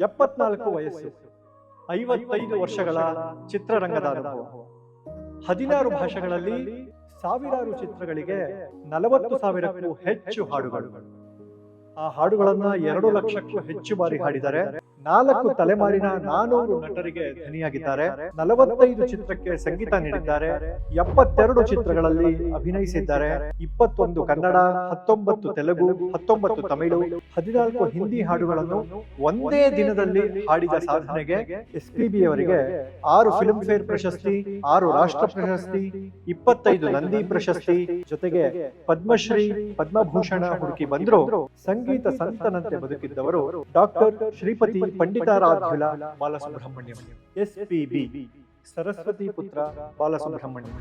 74 ವಯಸ್ಸು, 55 ವರ್ಷಗಳ ಚಿತ್ರರಂಗದ ಅನುಭವ, 16 ಭಾಷೆಗಳಲ್ಲಿ ಸಾವಿರಾರು ಚಿತ್ರಗಳಿಗೆ 40,000ಕ್ಕೂ ಹೆಚ್ಚು ಹಾಡುಗಳು. ಆ ಹಾಡುಗಳನ್ನ 2 ಲಕ್ಷಕ್ಕೂ ಹೆಚ್ಚು ಬಾರಿ ಹಾಡಿದ್ದಾರೆ. 4 ತಲೆಮಾರಿನ 400 ನಟರಿಗೆ ಧ್ವನಿಯಾಗಿದ್ದಾರೆ. 45 ಚಿತ್ರಕ್ಕೆ ಸಂಗೀತ ನೀಡಿದ್ದಾರೆ. 72 ಚಿತ್ರಗಳಲ್ಲಿ ಅಭಿನಯಿಸಿದ್ದಾರೆ. 21 ಕನ್ನಡ, 19 ತೆಲುಗು, 19 ತಮಿಳು, 14 ಹಿಂದಿ ಹಾಡುಗಳನ್ನು ಒಂದೇ ದಿನದಲ್ಲಿ ಹಾಡಿದ ಸಾಧನೆಗೆ ಎಸ್ಪಿಬಿ ಅವರಿಗೆ 6 ಫಿಲ್ಮ್ ಫೇರ್ ಪ್ರಶಸ್ತಿ, 6 ರಾಷ್ಟ್ರ ಪ್ರಶಸ್ತಿ, 25 ನಂದಿ ಪ್ರಶಸ್ತಿ, ಜೊತೆಗೆ ಪದ್ಮಶ್ರೀ, ಪದ್ಮಭೂಷಣ ಹುಡುಕಿ ಬಂದ್ರು. ಸಂಗೀತ ಸಂತನಂತೆ ಬದುಕಿದ್ದವರು ಡಾಕ್ಟರ್ ಶ್ರೀಪತಿ ಪಂಡಿತಾರಾಧ್ಯುಲ ಬಾಲಸುಬ್ರಹ್ಮಣ್ಯಂ, ಎಸ್ಪಿಬಿ, ಸರಸ್ವತಿ ಪುತ್ರ ಬಾಲಸುಬ್ರಹ್ಮಣ್ಯಂ.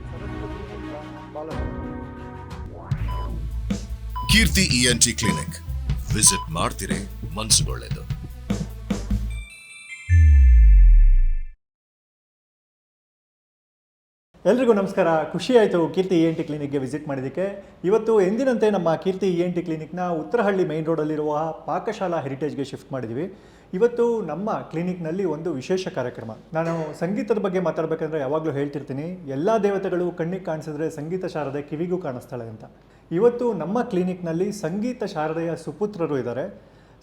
ಕೀರ್ತಿ ಇಎನ್ಟಿ ಕ್ಲಿನಿಕ್ ವಿಸಿಟ್ ಮಾಡ್ತಿರೇ ಮನಸ್ಸುಗೊಳ್ಳೆದು. ಎಲ್ರಿಗೂ ನಮಸ್ಕಾರ. ಖುಷಿ ಆಯಿತು ಕೀರ್ತಿ ENT ಕ್ಲಿನಿಕ್ಗೆ ವಿಸಿಟ್ ಮಾಡಿದ್ದಕ್ಕೆ. ಇವತ್ತು ಎಂದಿನಂತೆ ನಮ್ಮ ಕೀರ್ತಿ ENT ಕ್ಲಿನಿಕ್ನ ಉತ್ತರಹಳ್ಳಿ ಮೈನ್ ರೋಡಲ್ಲಿರುವ ಪಾಕಶಾಲಾ ಹೆರಿಟೇಜ್ಗೆ ಶಿಫ್ಟ್ ಮಾಡಿದ್ದೀವಿ. ಇವತ್ತು ನಮ್ಮ ಕ್ಲಿನಿಕ್ನಲ್ಲಿ ಒಂದು ವಿಶೇಷ ಕಾರ್ಯಕ್ರಮ. ನಾನು ಸಂಗೀತದ ಬಗ್ಗೆ ಮಾತಾಡಬೇಕಂದ್ರೆ ಯಾವಾಗಲೂ ಹೇಳ್ತಿರ್ತೀನಿ, ಎಲ್ಲ ದೇವತೆಗಳು ಕಣ್ಣಿಗೆ ಕಾಣಿಸಿದ್ರೆ ಸಂಗೀತ ಶಾರದೆ ಕಿವಿಗೂ ಕಾಣಿಸ್ತಾಳೆ ಅಂತ. ಇವತ್ತು ನಮ್ಮ ಕ್ಲಿನಿಕ್ನಲ್ಲಿ ಸಂಗೀತ ಶಾರದೆಯ ಸುಪುತ್ರರು ಇದ್ದಾರೆ.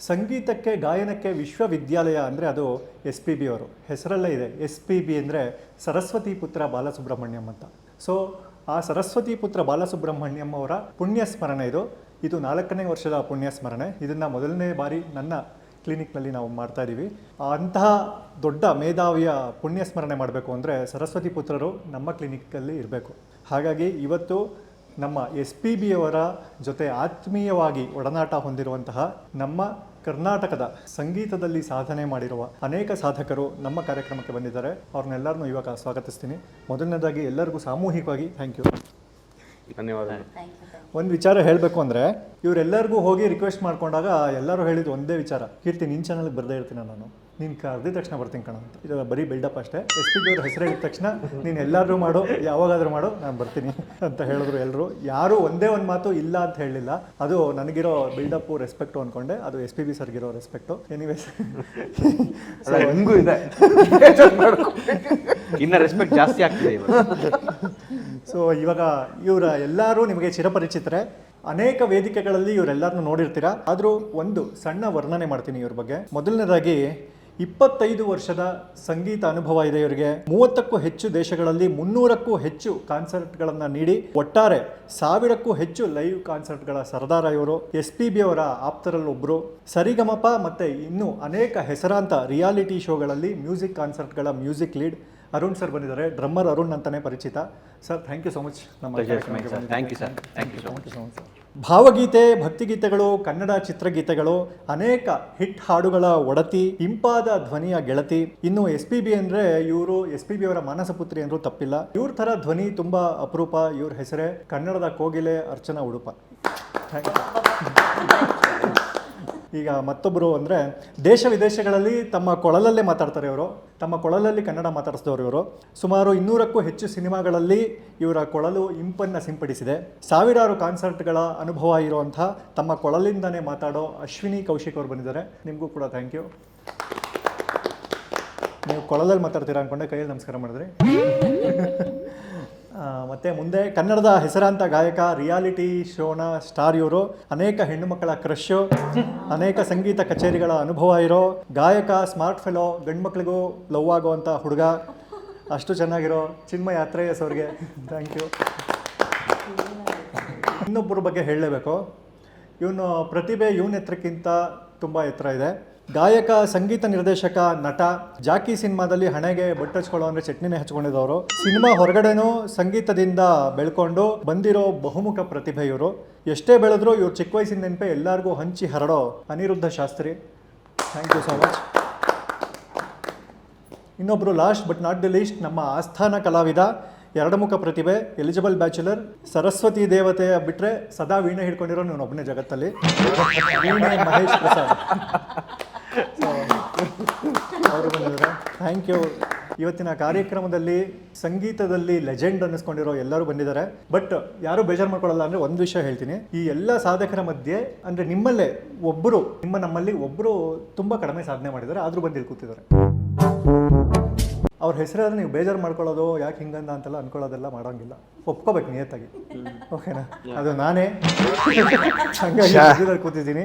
ಸಂಗೀತಕ್ಕೆ, ಗಾಯನಕ್ಕೆ ವಿಶ್ವವಿದ್ಯಾಲಯ ಅಂದರೆ ಅದು SPB ಅವರು ಹೆಸರಲ್ಲೇ ಇದೆ. SPB ಅಂದರೆ ಸರಸ್ವತಿ ಪುತ್ರ ಬಾಲಸುಬ್ರಹ್ಮಣ್ಯಂ ಅಂತ. ಸೊ ಆ ಸರಸ್ವತಿ ಪುತ್ರ ಬಾಲಸುಬ್ರಹ್ಮಣ್ಯಂ ಅವರ ಪುಣ್ಯ ಸ್ಮರಣೆ ಇದು 4ನೇ ವರ್ಷದ ಪುಣ್ಯ ಸ್ಮರಣೆ. ಇದನ್ನು ಮೊದಲನೇ ಬಾರಿ ನನ್ನ ಕ್ಲಿನಿಕ್ನಲ್ಲಿ ನಾವು ಮಾಡ್ತಾ ಇದ್ದೀವಿ. ಅಂತಹ ದೊಡ್ಡ ಮೇಧಾವಿಯ ಪುಣ್ಯ ಸ್ಮರಣೆ ಮಾಡಬೇಕು ಅಂದರೆ ಸರಸ್ವತಿ ಪುತ್ರರು ನಮ್ಮ ಕ್ಲಿನಿಕ್ಕಲ್ಲಿ ಇರಬೇಕು. ಹಾಗಾಗಿ ಇವತ್ತು ನಮ್ಮ SPB ಅವರ ಜೊತೆ ಆತ್ಮೀಯವಾಗಿ ಒಡನಾಟ ಹೊಂದಿರುವಂತಹ ನಮ್ಮ ಕರ್ನಾಟಕದ ಸಂಗೀತದಲ್ಲಿ ಸಾಧನೆ ಮಾಡಿರುವ ಅನೇಕ ಸಾಧಕರು ನಮ್ಮ ಕಾರ್ಯಕ್ರಮಕ್ಕೆ ಬಂದಿದ್ದಾರೆ. ಅವ್ರನ್ನೆಲ್ಲರನ್ನೂ ಇವಾಗ ಸ್ವಾಗತಿಸ್ತೀನಿ. ಮೊದಲನೇದಾಗಿ ಎಲ್ಲರಿಗೂ ಸಾಮೂಹಿಕವಾಗಿ ಥ್ಯಾಂಕ್ ಯು, ಧನ್ಯವಾದಗಳು. ಒಂದು ವಿಚಾರ ಹೇಳಬೇಕು ಅಂದರೆ, ಇವರೆಲ್ಲರಿಗೂ ಹೋಗಿ ರಿಕ್ವೆಸ್ಟ್ ಮಾಡ್ಕೊಂಡಾಗ ಎಲ್ಲರೂ ಹೇಳಿದ್ದು ಒಂದೇ ವಿಚಾರ, ಕೀರ್ತಿ ನಿನ್ನ ಚಾನಲ್ಗೆ ಬರದೇ ಇರ್ತೀನಿ ನಾನು, ನೀನು ಕರೆದಿದ ತಕ್ಷಣ ಬರ್ತೀನಿ ಕಣ ಅಂತ. ಇದು ಬರೀ ಬಿಲ್ಡಪ್ ಅಷ್ಟೇ. SPB ಅವ್ರ ಹೆಸರು ಹೇಳಿದ ತಕ್ಷಣ ನೀನು ಎಲ್ಲರೂ ಮಾಡು, ಯಾವಾಗಾದರೂ ಮಾಡು, ನಾನು ಬರ್ತೀನಿ ಅಂತ ಹೇಳಿದ್ರು ಎಲ್ಲರೂ. ಯಾರೂ ಒಂದೇ ಒಂದು ಮಾತು ಇಲ್ಲ ಅಂತ ಹೇಳಲಿಲ್ಲ. ಅದು ನನಗಿರೋ ಬಿಲ್ಡಪ್ಪು, ರೆಸ್ಪೆಕ್ಟು ಅಂದ್ಕೊಂಡೆ. ಅದು SPB ಸರ್ಗಿರೋ ರೆಸ್ಪೆಕ್ಟು. ಎನಿವೇಸ್ ನಿಮಗೂ ಇದೆ, ಇನ್ನು ರೆಸ್ಪೆಕ್ಟ್ ಜಾಸ್ತಿ ಆಗ್ತಿದೆ ಇವಾಗ. ಸೊ ಇವಾಗ ಇವರ ಎಲ್ಲರೂ ನಿಮಗೆ ಚಿರಪರಿಚಿತರೆ. ಅನೇಕ ವೇದಿಕೆಗಳಲ್ಲಿ ಇವರೆಲ್ಲರನ್ನೂ ನೋಡಿರ್ತೀರಾ. ಆದರೂ ಒಂದು ಸಣ್ಣ ವರ್ಣನೆ ಮಾಡ್ತೀನಿ ಇವ್ರ ಬಗ್ಗೆ. ಮೊದಲನೇದಾಗಿ 25 ವರ್ಷದ ಸಂಗೀತ ಅನುಭವ ಇದೆ ಇವರಿಗೆ. 30ಕ್ಕೂ ಹೆಚ್ಚು ದೇಶಗಳಲ್ಲಿ 300ಕ್ಕೂ ಹೆಚ್ಚು ಕಾನ್ಸರ್ಟ್ಗಳನ್ನು ನೀಡಿ ಒಟ್ಟಾರೆ 1000ಕ್ಕೂ ಹೆಚ್ಚು ಲೈವ್ ಕಾನ್ಸರ್ಟ್ಗಳ ಸರ್ದಾರ ಇವರು. SPB ಅವರ ಆಪ್ತರಲ್ಲೊಬ್ಬರು. ಸರಿಗಮಪ ಮತ್ತು ಇನ್ನೂ ಅನೇಕ ಹೆಸರಾಂತ ರಿಯಾಲಿಟಿ ಶೋಗಳಲ್ಲಿ ಮ್ಯೂಸಿಕ್ ಕಾನ್ಸರ್ಟ್ಗಳ ಮ್ಯೂಸಿಕ್ ಲೀಡ್. ಅರುಣ್ ಸರ್ ಬಂದಿದ್ದಾರೆ, ಡ್ರಮ್ಮರ್ ಅರುಣ್ ಅಂತಲೇ ಪರಿಚಿತ. Sir thank you so much. Thank you sir. Thank you so much. ಭಾವಗೀತೆ, ಭಕ್ತಿಗೀತೆಗಳು, ಕನ್ನಡ ಚಿತ್ರಗೀತೆಗಳು, ಅನೇಕ ಹಿಟ್ ಹಾಡುಗಳ ಒಡತಿ, ಇಂಪಾದ ಧ್ವನಿಯ ಗೆಳತಿ. ಇನ್ನು SPB ಅಂದರೆ ಇವರು SPB ಅವರ ಮಾನಸಪುತ್ರಿ ಅಂದರೂ ತಪ್ಪಿಲ್ಲ. ಇವ್ರ ಥರ ಧ್ವನಿ ತುಂಬ ಅಪರೂಪ. ಇವ್ರ ಹೆಸರೇ ಕನ್ನಡದ ಕೋಗಿಲೆ ಅರ್ಚನಾ ಉಡುಪ. Thank you. ಈಗ ಮತ್ತೊಬ್ಬರು ಅಂದರೆ ದೇಶ ವಿದೇಶಗಳಲ್ಲಿ ತಮ್ಮ ಕೊಳಲಲ್ಲೇ ಮಾತಾಡ್ತಾರೆ ಇವರು. ತಮ್ಮ ಕೊಳಲಲ್ಲಿ ಕನ್ನಡ ಮಾತಾಡಿಸಿದವರು ಇವರು. ಸುಮಾರು 200ಕ್ಕೂ ಹೆಚ್ಚು ಸಿನಿಮಾಗಳಲ್ಲಿ ಇವರ ಕೊಳಲು ಇಂಪನ್ನು ಸಿಂಪಡಿಸಿದೆ. ಸಾವಿರಾರು ಕಾನ್ಸರ್ಟ್ಗಳ ಅನುಭವ ಇರುವಂಥ ತಮ್ಮ ಕೊಳಲಿಂದನೇ ಮಾತಾಡೋ ಅಶ್ವಿನಿ ಕೌಶಿಕ್ ಅವರು ಬಂದಿದ್ದಾರೆ. ನಿಮಗೂ ಕೂಡ ಥ್ಯಾಂಕ್ ಯು. ನೀವು ಕೊಳಲಲ್ಲಿ ಮಾತಾಡ್ತೀರಾ ಅಂದ್ಕೊಂಡೆ, ಕೈಯಲ್ಲಿ ನಮಸ್ಕಾರ ಮಾಡಿದ್ರಿ. ಮತ್ತು ಮುಂದೆ ಕನ್ನಡದ ಹೆಸರಾಂತ ಗಾಯಕ, ರಿಯಾಲಿಟಿ ಶೋನ ಸ್ಟಾರ್ ಇವರು. ಅನೇಕ ಹೆಣ್ಣು ಮಕ್ಕಳ ಕ್ರಶ್ಶು, ಅನೇಕ ಸಂಗೀತ ಕಚೇರಿಗಳ ಅನುಭವ ಇರೋ ಗಾಯಕ, ಸ್ಮಾರ್ಟ್ ಫೆಲೋ, ಗಂಡು ಮಕ್ಕಳಿಗೂ ಲವ್ ಆಗುವಂಥ ಹುಡುಗ. ಅಷ್ಟು ಚೆನ್ನಾಗಿರೋ ಚಿನ್ಮಯ ಯಾತ್ರೇಯಸ್ ಅವ್ರಿಗೆ ಥ್ಯಾಂಕ್ ಯು. ಇನ್ನೊಬ್ಬರ ಬಗ್ಗೆ ಹೇಳಲೇಬೇಕು. ಇವನು ಪ್ರತಿಭೆ ಇವನ ಎತ್ತರಕ್ಕಿಂತ ತುಂಬ ಎತ್ತರ ಇದೆ. ಗಾಯಕ, ಸಂಗೀತ ನಿರ್ದೇಶಕ, ನಟ. ಜಾಕಿ ಸಿನಿಮಾದಲ್ಲಿ ಹಣೆಗೆ ಬೊಟ್ಟು ಹಚ್ಕೊಳ್ಳೋ ಅಂದರೆ ಚಟ್ನಿನೇ ಹಚ್ಕೊಂಡಿದ್ದವರು. ಸಿನಿಮಾ ಹೊರಗಡೆನೂ ಸಂಗೀತದಿಂದ ಬೆಳ್ಕೊಂಡು ಬಂದಿರೋ ಬಹುಮುಖ ಪ್ರತಿಭೆ ಇವರು. ಎಷ್ಟೇ ಬೆಳೆದ್ರೂ ಇವ್ರು ಚಿಕ್ಕ ವಯಸ್ಸಿನ ನೆನಪೆ ಎಲ್ಲರಿಗೂ ಹಂಚಿ ಹರಡೋ Aniruddha Shastri. Thank you so much. ಇನ್ನೊಬ್ಬರು last but not the least, ನಮ್ಮ ಆಸ್ಥಾನ ಕಲಾವಿದ, ಎರಡು ಮುಖ ಪ್ರತಿಭೆ, ಎಲಿಜಿಬಲ್ ಬ್ಯಾಚುಲರ್, ಸರಸ್ವತಿ ದೇವತೆಯ ಬಿಟ್ಟರೆ ಸದಾ ವೀಣೆ ಹಿಡ್ಕೊಂಡಿರೋ ನೀವು ಒಬ್ಬನೇ ಜಗತ್ತಲ್ಲಿ. ವೀಣೆ ಮಹೇಶ್ ಪ್ರಸಾದ್ ಅವರು ಬಂದಿದ್ದಾರೆ. Thank you. ಇವತ್ತಿನ ಕಾರ್ಯಕ್ರಮದಲ್ಲಿ ಸಂಗೀತದಲ್ಲಿ ಲೆಜೆಂಡ್ ಅನ್ನಿಸ್ಕೊಂಡಿರೋ ಎಲ್ಲರೂ ಬಂದಿದ್ದಾರೆ. ಬಟ್ ಯಾರು ಬೇಜಾರು ಮಾಡ್ಕೊಳ್ಳಲ್ಲ. ಅಂದರೆ ಒಂದು ವಿಷಯ ಹೇಳ್ತೀನಿ, ಈ ಎಲ್ಲ ಸಾಧಕರ ಮಧ್ಯೆ ಅಂದರೆ ನಮ್ಮಲ್ಲಿ ಒಬ್ಬರು ತುಂಬ ಕಡಿಮೆ ಸಾಧನೆ ಮಾಡಿದ್ದಾರೆ, ಆದರೂ ಬಂದು ಇಲ್ಲಿ ಕೂತಿದ್ದಾರೆ. ಅವ್ರ ಹೆಸರಾದ್ರೆ ನೀವು ಬೇಜಾರು ಮಾಡ್ಕೊಳ್ಳೋದು ಯಾಕೆ ಹಿಂಗಂದ ಅಂತೆಲ್ಲ ಅನ್ಕೊಳ್ಳೋದೆಲ್ಲ ಮಾಡೋಂಗಿಲ್ಲ, ಒಪ್ಕೋಬೇಕು ನಿಯತ್ತಾಗಿ. ಓಕೆನಾ? ಅದು ನಾನೇ ಹಂಗಾಗಿ ಕೂತಿದ್ದೀನಿ.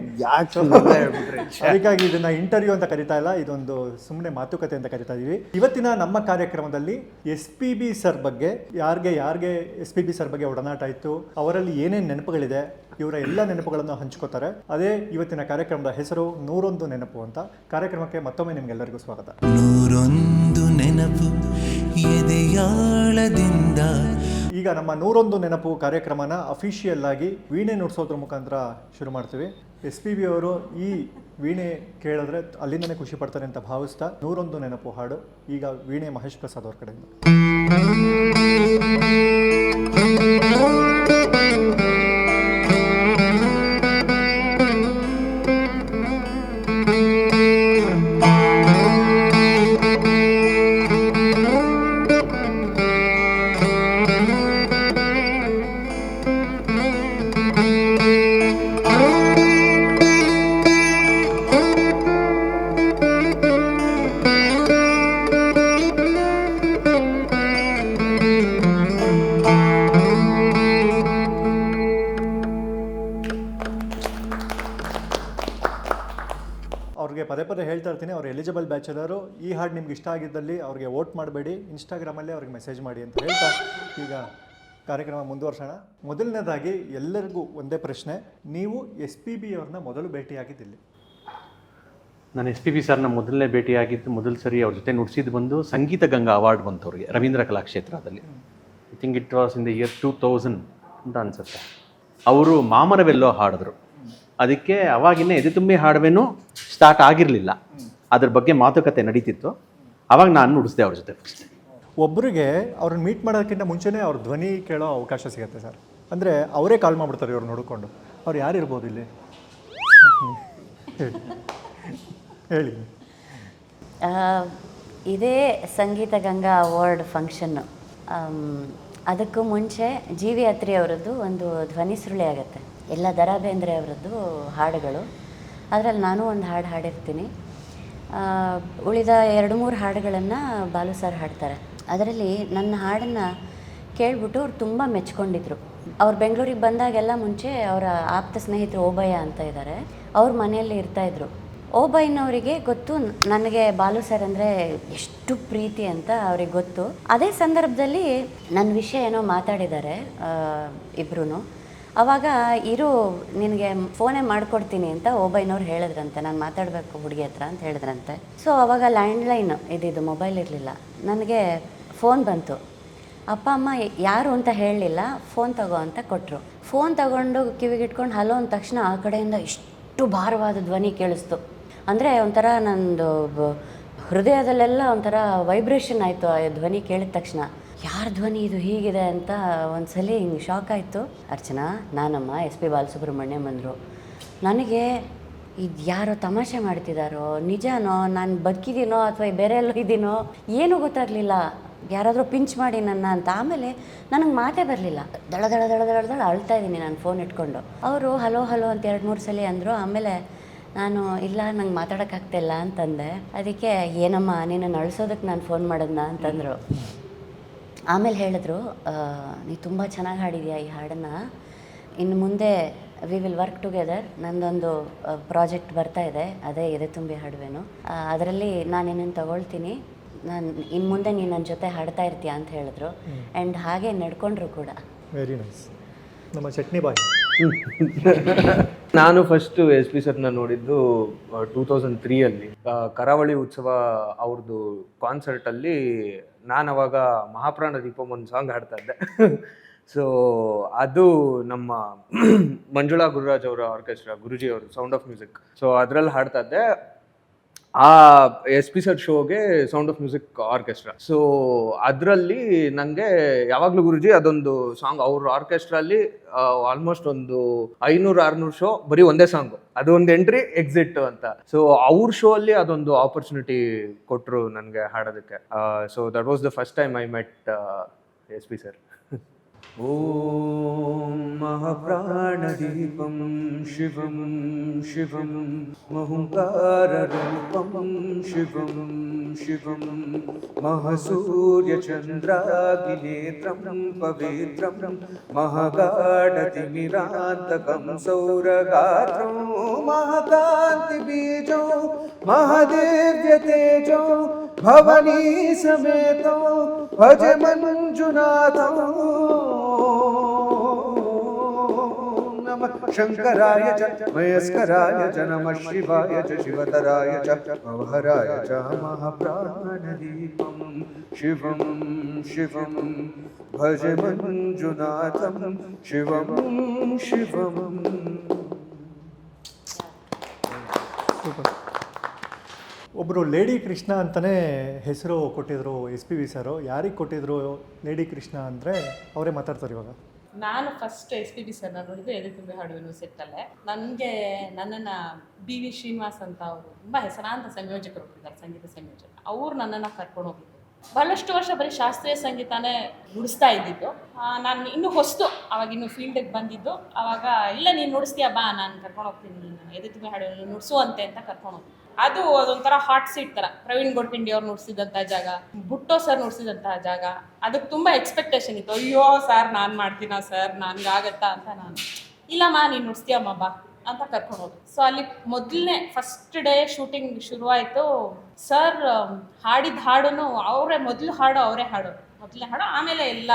ಅದಕ್ಕಾಗಿ ಇದನ್ನ ಇಂಟರ್ವ್ಯೂ ಅಂತ ಕರಿತಾ ಇಲ್ಲ, ಇದೊಂದು ಸುಮ್ಮನೆ ಮಾತುಕತೆ ಅಂತ ಕರಿತಾ ಇದೀವಿ. ಇವತ್ತಿನ ನಮ್ಮ ಕಾರ್ಯಕ್ರಮದಲ್ಲಿ SPB ಸರ್ ಬಗ್ಗೆ ಯಾರಿಗೆ SPB ಸರ್ ಬಗ್ಗೆ ಒಡನಾಟ ಇತ್ತು, ಅವರಲ್ಲಿ ಏನೇನು ನೆನಪುಗಳಿದೆ, ಇವರ ಎಲ್ಲ ನೆನಪುಗಳನ್ನು ಹಂಚ್ಕೋತಾರೆ. ಅದೇ ಇವತ್ತಿನ ಕಾರ್ಯಕ್ರಮದ ಹೆಸರು 101 ನೆನಪು ಅಂತ. ಕಾರ್ಯಕ್ರಮಕ್ಕೆ ಮತ್ತೊಮ್ಮೆ ನಿಮ್ಗೆಲ್ಲರಿಗೂ ಸ್ವಾಗತ. 101 ನೆನಪು ಎದೆಯಾಳದಿಂದ. ಈಗ ನಮ್ಮ 101 ನೆನಪು ಕಾರ್ಯಕ್ರಮನ ಅಫಿಷಿಯಲ್ ಆಗಿ ವೀಣೆ ನುಡಿಸೋದ್ರ ಮುಖಾಂತರ ಶುರು ಮಾಡ್ತೀವಿ. SPB ಅವರು ಈ ವೀಣೆ ಕೇಳಿದ್ರೆ ಅಲ್ಲಿಂದನೇ ಖುಷಿ ಪಡ್ತಾರೆ ಅಂತ ಭಾವಿಸ್ತಾ 101 ನೆನಪು ಹಾಡು ಈಗ ವೀಣೆ ಮಹೇಶ್ ಪ್ರಸಾದ್ ಅವ್ರ ಕಡೆಯಿಂದ. ಅವ್ರಿಗೆ ಪದೇ ಹೇಳ್ತಾ ಇರ್ತೀನಿ, ಅವ್ರು ಎಲಿಜಿಬಲ್ ಬ್ಯಾಚುಲರು. ಈ ಹಾಡು ನಿಮ್ಗೆ ಇಷ್ಟ ಆಗಿದ್ದಲ್ಲಿ ಅವ್ರಿಗೆ ವೋಟ್ ಮಾಡಬೇಡಿ, ಇನ್ಸ್ಟಾಗ್ರಾಮಲ್ಲೇ ಅವ್ರಿಗೆ ಮೆಸೇಜ್ ಮಾಡಿ ಅಂತ ಹೇಳ್ತಾ ಈಗ ಕಾರ್ಯಕ್ರಮ ಮುಂದುವರ್ಸೋಣ. ಮೊದಲನೇದಾಗಿ ಎಲ್ಲರಿಗೂ ಒಂದೇ ಪ್ರಶ್ನೆ, ನೀವು SPB ಅವ್ರನ್ನ ಮೊದಲು ಭೇಟಿಯಾಗಿದ್ದಿಲ್ಲಿ? ನಾನು SPB ಸರ್ನ ಮೊದಲನೇ ಭೇಟಿಯಾಗಿದ್ದು ಮೊದಲ ಸರಿ ಅವ್ರ ಜೊತೆ ನುಡಿಸಿದ್ದು ಬಂದು ಸಂಗೀತ ಗಂಗಾ ಅವಾರ್ಡ್ ಬಂತು ಅವ್ರಿಗೆ ರವೀಂದ್ರ ಕಲಾಕ್ಷೇತ್ರದಲ್ಲಿ. I think it was in the year 2000 ಅಂತ ಅನ್ಸುತ್ತೆ. ಅವರು ಮಾಮರವೆಲ್ಲೋ ಹಾಡಿದ್ರು. ಅದಕ್ಕೆ ಅವಾಗಿನ್ನೇ ಎದೆ ತುಂಬಿ ಹಾಡುವೇನು ಸ್ಟಾರ್ಟ್ ಆಗಿರಲಿಲ್ಲ, ಅದ್ರ ಬಗ್ಗೆ ಮಾತುಕತೆ ನಡೀತಿತ್ತು. ಅವಾಗ ನಾನು ನುಡಿಸಿದೆ ಅವ್ರ ಜೊತೆ ಫಸ್ಟ್. ಒಬ್ಬರಿಗೆ ಅವ್ರನ್ನ ಮೀಟ್ ಮಾಡೋದಕ್ಕಿಂತ ಮುಂಚೆನೇ ಅವ್ರ ಧ್ವನಿ ಕೇಳೋ ಅವಕಾಶ ಸಿಗುತ್ತೆ ಸರ್. ಅಂದರೆ ಅವರೇ ಕಾಲ್ ಮಾಡ್ಬಿಡ್ತಾರೆ ಇವ್ರು ನೋಡಿಕೊಂಡು. ಅವ್ರು ಯಾರಿರ್ಬೋದು ಇಲ್ಲಿ? ಹೇಳಿ. ಇದೇ ಸಂಗೀತ ಗಂಗಾ ಅವಾರ್ಡ್ ಫಂಕ್ಷನ್ನು. ಅದಕ್ಕೂ ಮುಂಚೆ ಜಿ ವಿ ಅತ್ರಿ ಅವರದ್ದು ಒಂದು ಧ್ವನಿ ಸುರುಳಿ ಆಗುತ್ತೆ, ಎಲ್ಲ ದ ರಾ ಬೇಂದ್ರೆ ಅವರದ್ದು ಹಾಡುಗಳು. ಅದರಲ್ಲಿ ನಾನು ಒಂದು ಹಾಡು ಹಾಡಿರ್ತೀನಿ. ಉಳಿದ 2-3 ಹಾಡುಗಳನ್ನು ಬಾಲು ಸರ್ ಹಾಡ್ತಾರೆ. ಅದರಲ್ಲಿ ನನ್ನ ಹಾಡನ್ನು ಕೇಳಿಬಿಟ್ಟು ಅವ್ರು ತುಂಬ ಮೆಚ್ಕೊಂಡಿದ್ರು. ಅವ್ರು ಬೆಂಗಳೂರಿಗೆ ಬಂದಾಗೆಲ್ಲ ಮುಂಚೆ ಅವರ ಆಪ್ತ ಸ್ನೇಹಿತರು ಓಬಯ್ಯ ಅಂತ ಇದ್ದಾರೆ, ಅವ್ರ ಮನೆಯಲ್ಲಿ ಇರ್ತಾಯಿದ್ರು. ಓಬಯ್ಯನವರಿಗೆ ಗೊತ್ತು ನನಗೆ ಬಾಲು ಸರ್ ಅಂದರೆ ಎಷ್ಟು ಪ್ರೀತಿ ಅಂತ ಅವ್ರಿಗೆ ಗೊತ್ತು. ಅದೇ ಸಂದರ್ಭದಲ್ಲಿ ನನ್ನ ವಿಷಯ ಏನೋ ಮಾತಾಡಿದ್ದಾರೆ ಇಬ್ಬರೂ. ಆವಾಗ ನಿನಗೆ ಫೋನೇ ಮಾಡಿಕೊಡ್ತೀನಿ ಅಂತ ಓಬಯ್ಯನವ್ರು ಹೇಳಿದ್ರಂತೆ, ನಾನು ಮಾತಾಡಬೇಕು ಹುಡುಗಿ ಹತ್ರ ಅಂತ ಹೇಳಿದ್ರಂತೆ. ಸೊ ಆವಾಗ ಲ್ಯಾಂಡ್ಲೈನ್ ಇದ್ದಿದ್ದು, ಮೊಬೈಲ್ ಇರಲಿಲ್ಲ. ನನಗೆ ಫೋನ್ ಬಂತು. ಅಪ್ಪ ಅಮ್ಮ ಯಾರು ಅಂತ ಹೇಳಲಿಲ್ಲ, ಫೋನ್ ತಗೋ ಅಂತ ಕೊಟ್ಟರು. ಫೋನ್ ತಗೊಂಡು ಕಿವಿಗಿಟ್ಕೊಂಡು ಹಲೋ ಅಂದ ತಕ್ಷಣ ಆ ಕಡೆಯಿಂದ ಇಷ್ಟು ಭಾರವಾದ ಧ್ವನಿ ಕೇಳಿಸ್ತು. ಅಂದರೆ ಒಂಥರ ನಂದು ಹೃದಯದಲ್ಲೆಲ್ಲ ಒಂಥರ ವೈಬ್ರೇಷನ್ ಆಯಿತು ಆ ಧ್ವನಿ ಕೇಳಿದ ತಕ್ಷಣ. ಯಾರ ಧ್ವನಿ ಇದು ಹೀಗಿದೆ ಅಂತ ಒಂದ್ಸಲ ಹಿಂಗೆ ಶಾಕ್ ಆಯಿತು. ಅರ್ಚನಾ, ನಾನಮ್ಮ SP ಬಾಲಸುಬ್ರಹ್ಮಣ್ಯಂ ಅಂದರು. ನನಗೆ ಇದು ಯಾರೋ ತಮಾಷೆ ಮಾಡ್ತಿದ್ದಾರೋ ನಿಜನೋ, ನಾನು ಬದುಕಿದ್ದೀನೋ ಅಥವಾ ಬೇರೆ ಎಲ್ಲೋ ಇದ್ದೀನೋ ಏನೂ ಗೊತ್ತಾಗಲಿಲ್ಲ. ಯಾರಾದರೂ ಪಿಂಚ್ ಮಾಡಿ ನನ್ನ ಅಂತ. ಆಮೇಲೆ ನನಗೆ ಮಾತೇ ಬರಲಿಲ್ಲ, ದಳ ದಳ ದಳ ದಳ ದಳ ಅಳ್ತಾ ಇದ್ದೀನಿ ನಾನು ಫೋನ್ ಇಟ್ಕೊಂಡು. ಅವರು ಹಲೋ ಹಲೋ ಅಂತ 2-3 ಸಲ ಅಂದರು. ಆಮೇಲೆ ನಾನು ಇಲ್ಲ, ನಂಗೆ ಮಾತಾಡೋಕ್ಕಾಗ್ತಿಲ್ಲ ಅಂತಂದೆ. ಅದಕ್ಕೆ ಏನಮ್ಮ ನೀನು ಅಳಿಸೋದಕ್ಕೆ ನಾನು ಫೋನ್ ಮಾಡೋದನ್ನ ಅಂತಂದರು. ಆಮೇಲೆ ಹೇಳಿದ್ರು, ನೀ ತುಂಬ ಚೆನ್ನಾಗಿ ಹಾಡಿದ್ಯಾ ಈ ಹಾಡನ್ನು, ಇನ್ನು ಮುಂದೆ ವಿ ವಿಲ್ ವರ್ಕ್ ಟುಗೆದರ್. ನಂದೊಂದು ಪ್ರಾಜೆಕ್ಟ್ ಬರ್ತಾ ಇದೆ, ಅದೇ ಎದೆ ತುಂಬಿ ಹಾಡುವೆನು. ಅದರಲ್ಲಿ ನಾನು ನಿನ್ನನ್ನು ತಗೊಳ್ತೀನಿ, ನಾನು ಇನ್ನು ಮುಂದೆ ನೀನು ನನ್ನ ಜೊತೆ ಹಾಡ್ತಾ ಇರ್ತೀಯ ಅಂತ ಹೇಳಿದ್ರು. ಆ್ಯಂಡ್ ಹಾಗೆ ನಡ್ಕೊಂಡ್ರು ಕೂಡ. Very nice. ನಮ್ಮ ಚಟ್ನಿ ಬಾಯ್. ನಾನು ಫಸ್ಟ್ SP ಸರ್ನ ನೋಡಿದ್ದು 2003 ಕರಾವಳಿ ಉತ್ಸವ ಅವ್ರದ್ದು ಕಾನ್ಸರ್ಟಲ್ಲಿ. ನಾನು ಅವಾಗ ಮಹಾಪ್ರಾಣ ದೀಪಂ ಒಂದು ಸಾಂಗ್ ಹಾಡ್ತಾ ಇದ್ದೆ. ಸೊ ಅದು ನಮ್ಮ ಮಂಜುಳಾ ಗುರುರಾಜ್ ಅವರ ಆರ್ಕೆಸ್ಟ್ರಾ, ಗುರುಜಿ ಅವರು, ಸೌಂಡ್ ಆಫ್ ಮ್ಯೂಸಿಕ್. ಸೊ ಅದರಲ್ಲಿ ಹಾಡ್ತಾ ಇದ್ದೆ. ಆ ಎಸ್ ಪಿ ಸರ್ ಶೋಗೆ sound of music orchestra. So ಅದರಲ್ಲಿ ನನಗೆ ಯಾವಾಗಲೂ ಗುರುಜಿ ಅದೊಂದು ಸಾಂಗ್ ಅವ್ರ ಆರ್ಕೆಸ್ಟ್ರಲ್ಲಿ ಆಲ್ಮೋಸ್ಟ್ ಒಂದು 500-600 ಶೋ ಬರೀ ಒಂದೇ ಸಾಂಗು, ಅದು ಒಂದು ಎಂಟ್ರಿ ಎಕ್ಸಿಟ್ ಅಂತ. ಸೊ ಅವ್ರ ಶೋ ಅಲ್ಲಿ ಅದೊಂದು ಆಪರ್ಚುನಿಟಿ ಕೊಟ್ಟರು ನನಗೆ ಹಾಡೋದಕ್ಕೆ. So that was the first time I met S P sir. ಓಂ ಮಹಾಪ್ರಾಣದೀಪಂ ಶಿವಂ ಶಿವಂ ಮಹುಂಕಾರರೂಪಂ ಶಿವಂ ಶಿವಂ ಮಹಾಸೂರ್ಯಚಂದ್ರಾಗ್ನೇತ್ರಂ ಪವಿತ್ರಂ ಮಹಾಗಾಢತಿಮಿರಾಂತಕಂ ಸೌರಗಾತ್ರಂ ಮಹಾಕಾಂತಿಬೀಜೋ ಮಹಾದೇವ್ಯತೇಜೋ ಭವನೀ ಸಮೇತೋ ಭಜ ಮಂಜುನಾಥೋ ನಮಃ ಶಂಕರಾಯ ಚ ಮಯಸ್ಕರಾಯ ಚ ನಮಃ ಶಿವಾಯ ಚ ಶಿವತರಾಯ ಚ ಭವಹರಾಯ ಚ ಮಹಾಪ್ರಾಣದೀಪಂ ಶಿವಂ ಶಿವಂ ಭಜ ಮಂಜುನಾಥಂ ಶಿವಂ ಶಿವಂ. ಒಬ್ಬರು ಲೇಡಿ ಕೃಷ್ಣ ಅಂತಲೇ ಹೆಸರು ಕೊಟ್ಟಿದ್ರು ಎಸ್ ಪಿ ವಿ ಸರು. ಯಾರಿಗೆ ಕೊಟ್ಟಿದ್ರು ಲೇಡಿ ಕೃಷ್ಣ ಅಂದರೆ ಅವರೇ ಮಾತಾಡ್ತಾರೆ ಇವಾಗ. ನಾನು ಫಸ್ಟ್ ಎಸ್ ಪಿ ಬಿ ಸರ್ನ ನೋಡಿದ್ದು ಎದೆ ತುಂಬಿ ಹಾಡುವೆನು ಸೆಟ್ಟಲ್ಲೇ. ನನಗೆ ನನ್ನನ್ನು ಬಿ ವಿ ಶ್ರೀನಿವಾಸ್ ಅಂತ ಅವರು ತುಂಬ ಹೆಸರಾಂತ ಸಂಯೋಜಕರು ಇದ್ದಾರೆ, ಸಂಗೀತ ಸಂಯೋಜಕ. ಅವರು ನನ್ನನ್ನು ಕರ್ಕೊಂಡು ಹೋಗಿದ್ದು. ಬಹಳಷ್ಟು ವರ್ಷ ಬರೀ ಶಾಸ್ತ್ರೀಯ ಸಂಗೀತನೇ ನುಡಿಸ್ತಾ ಇದ್ದಿದ್ದು. ನಾನು ಇನ್ನೂ ಹೊಸ್ತು, ಅವಾಗ ಇನ್ನೂ ಫೀಲ್ಡಿಗೆ ಬಂದಿದ್ದು. ಆವಾಗ ಇಲ್ಲ ನೀನು ನುಡಿಸ್ತೀಯಾ ಬಾ, ನಾನು ಕರ್ಕೊಂಡು ಹೋಗ್ತೀನಿ, ನೀನು ಎದೆ ತುಂಬಿ ಹಾಡುವೆನು ನುಡಿಸುವಂತೆ ಅಂತ ಕರ್ಕೊಂಡು ಹೋಗ್ತೀನಿ. ಅದು ಅದೊಂಥರ ಹಾಟ್ ಸೀಟ್ ಥರ. ಪ್ರವೀಣ್ ಗೋಡ್ಖಿಂಡಿ ಅವ್ರು ನುಡಿಸಿದಂಥ ಜಾಗ, ಬುಟ್ಟೋ ಸರ್ ನುಡಿಸಿದಂಥ ಜಾಗ. ಅದಕ್ಕೆ ತುಂಬ ಎಕ್ಸ್ಪೆಕ್ಟೇಷನ್ ಇತ್ತು. ಅಯ್ಯೋ ಸರ್ ನಾನು ಮಾಡ್ತೀನಾ ಸರ್, ನನಗಾಗತ್ತಾ ಅಂತ. ನಾನು ಇಲ್ಲಮ್ಮ ನೀನು ನುಡಿಸ್ತೀಯಮ್ಮ ಬಾ ಅಂತ ಕರ್ಕೊಂಡು ಹೋಗಿ. ಸೊ ಅಲ್ಲಿ ಮೊದಲನೇ ಫಸ್ಟ್ ಡೇ ಶೂಟಿಂಗ್ ಶುರುವಾಯಿತು. ಸರ್ ಹಾಡಿದ ಹಾಡೂ ಅವರೇ ಮೊದಲು ಹಾಡು, ಅವರೇ ಹಾಡು ಮೊದಲನೇ ಹಾಡು, ಆಮೇಲೆ ಎಲ್ಲ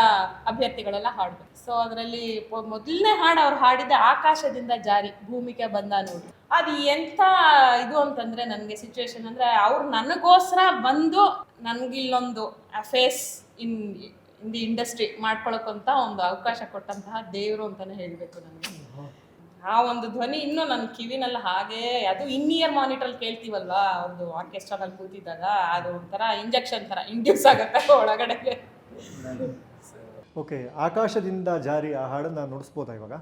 ಅಭ್ಯರ್ಥಿಗಳೆಲ್ಲ ಹಾಡಬೇಕು. ಸೊ ಅದರಲ್ಲಿ ಮೊದಲನೇ ಹಾಡು ಅವ್ರು ಹಾಡಿದ್ದೆ ಆಕಾಶದಿಂದ ಜಾರಿ ಭೂಮಿಗೆ ಬಂದ ನೋಡಿ. ಅದು ಎಂಥ ಇದು ಅಂತಂದರೆ ನನಗೆ ಸಿಚುವೇಶನ್ ಅಂದರೆ, ಅವ್ರು ನನಗೋಸ್ಕರ ಬಂದು ನನಗಿಲ್ಲೊಂದು ಫೇಸ್ ಇನ್ ದಿ ಇಂಡಸ್ಟ್ರಿ ಮಾಡ್ಕೊಳಕ್ಕಂತ ಒಂದು ಅವಕಾಶ ಕೊಟ್ಟಂತಹ ದೇವರು ಅಂತಲೇ ಹೇಳಬೇಕು ನನಗೆ. ಆ ಒಂದು ಧ್ವನಿ ಇನ್ನೂ ನನ್ನ ಕಿವಿನೆಲ್ಲ ಹಾಗೇ, ಅದು ಇನ್-ಇಯರ್ ಮಾನಿಟ್ರಲ್ಲಿ ಕೇಳ್ತೀವಲ್ವಾ ಅವ್ರದ್ದು ಆರ್ಕೆಸ್ಟ್ರಾದಲ್ಲಿ ಕೂತಿದ್ದಾಗ, ಅದು ಒಂಥರ ಇಂಜೆಕ್ಷನ್ ಥರ ಇಂಡ್ಯೂಸ್ ಆಗುತ್ತೆ ಒಳಗಡೆಗೆ. ಓಕೆ, ಆಕಾಶದಿಂದ ಜಾರಿ ಆ ಹಾಡನ್ನು ನುಡಿಸ್ಬೋದಾ ಇವಾಗ?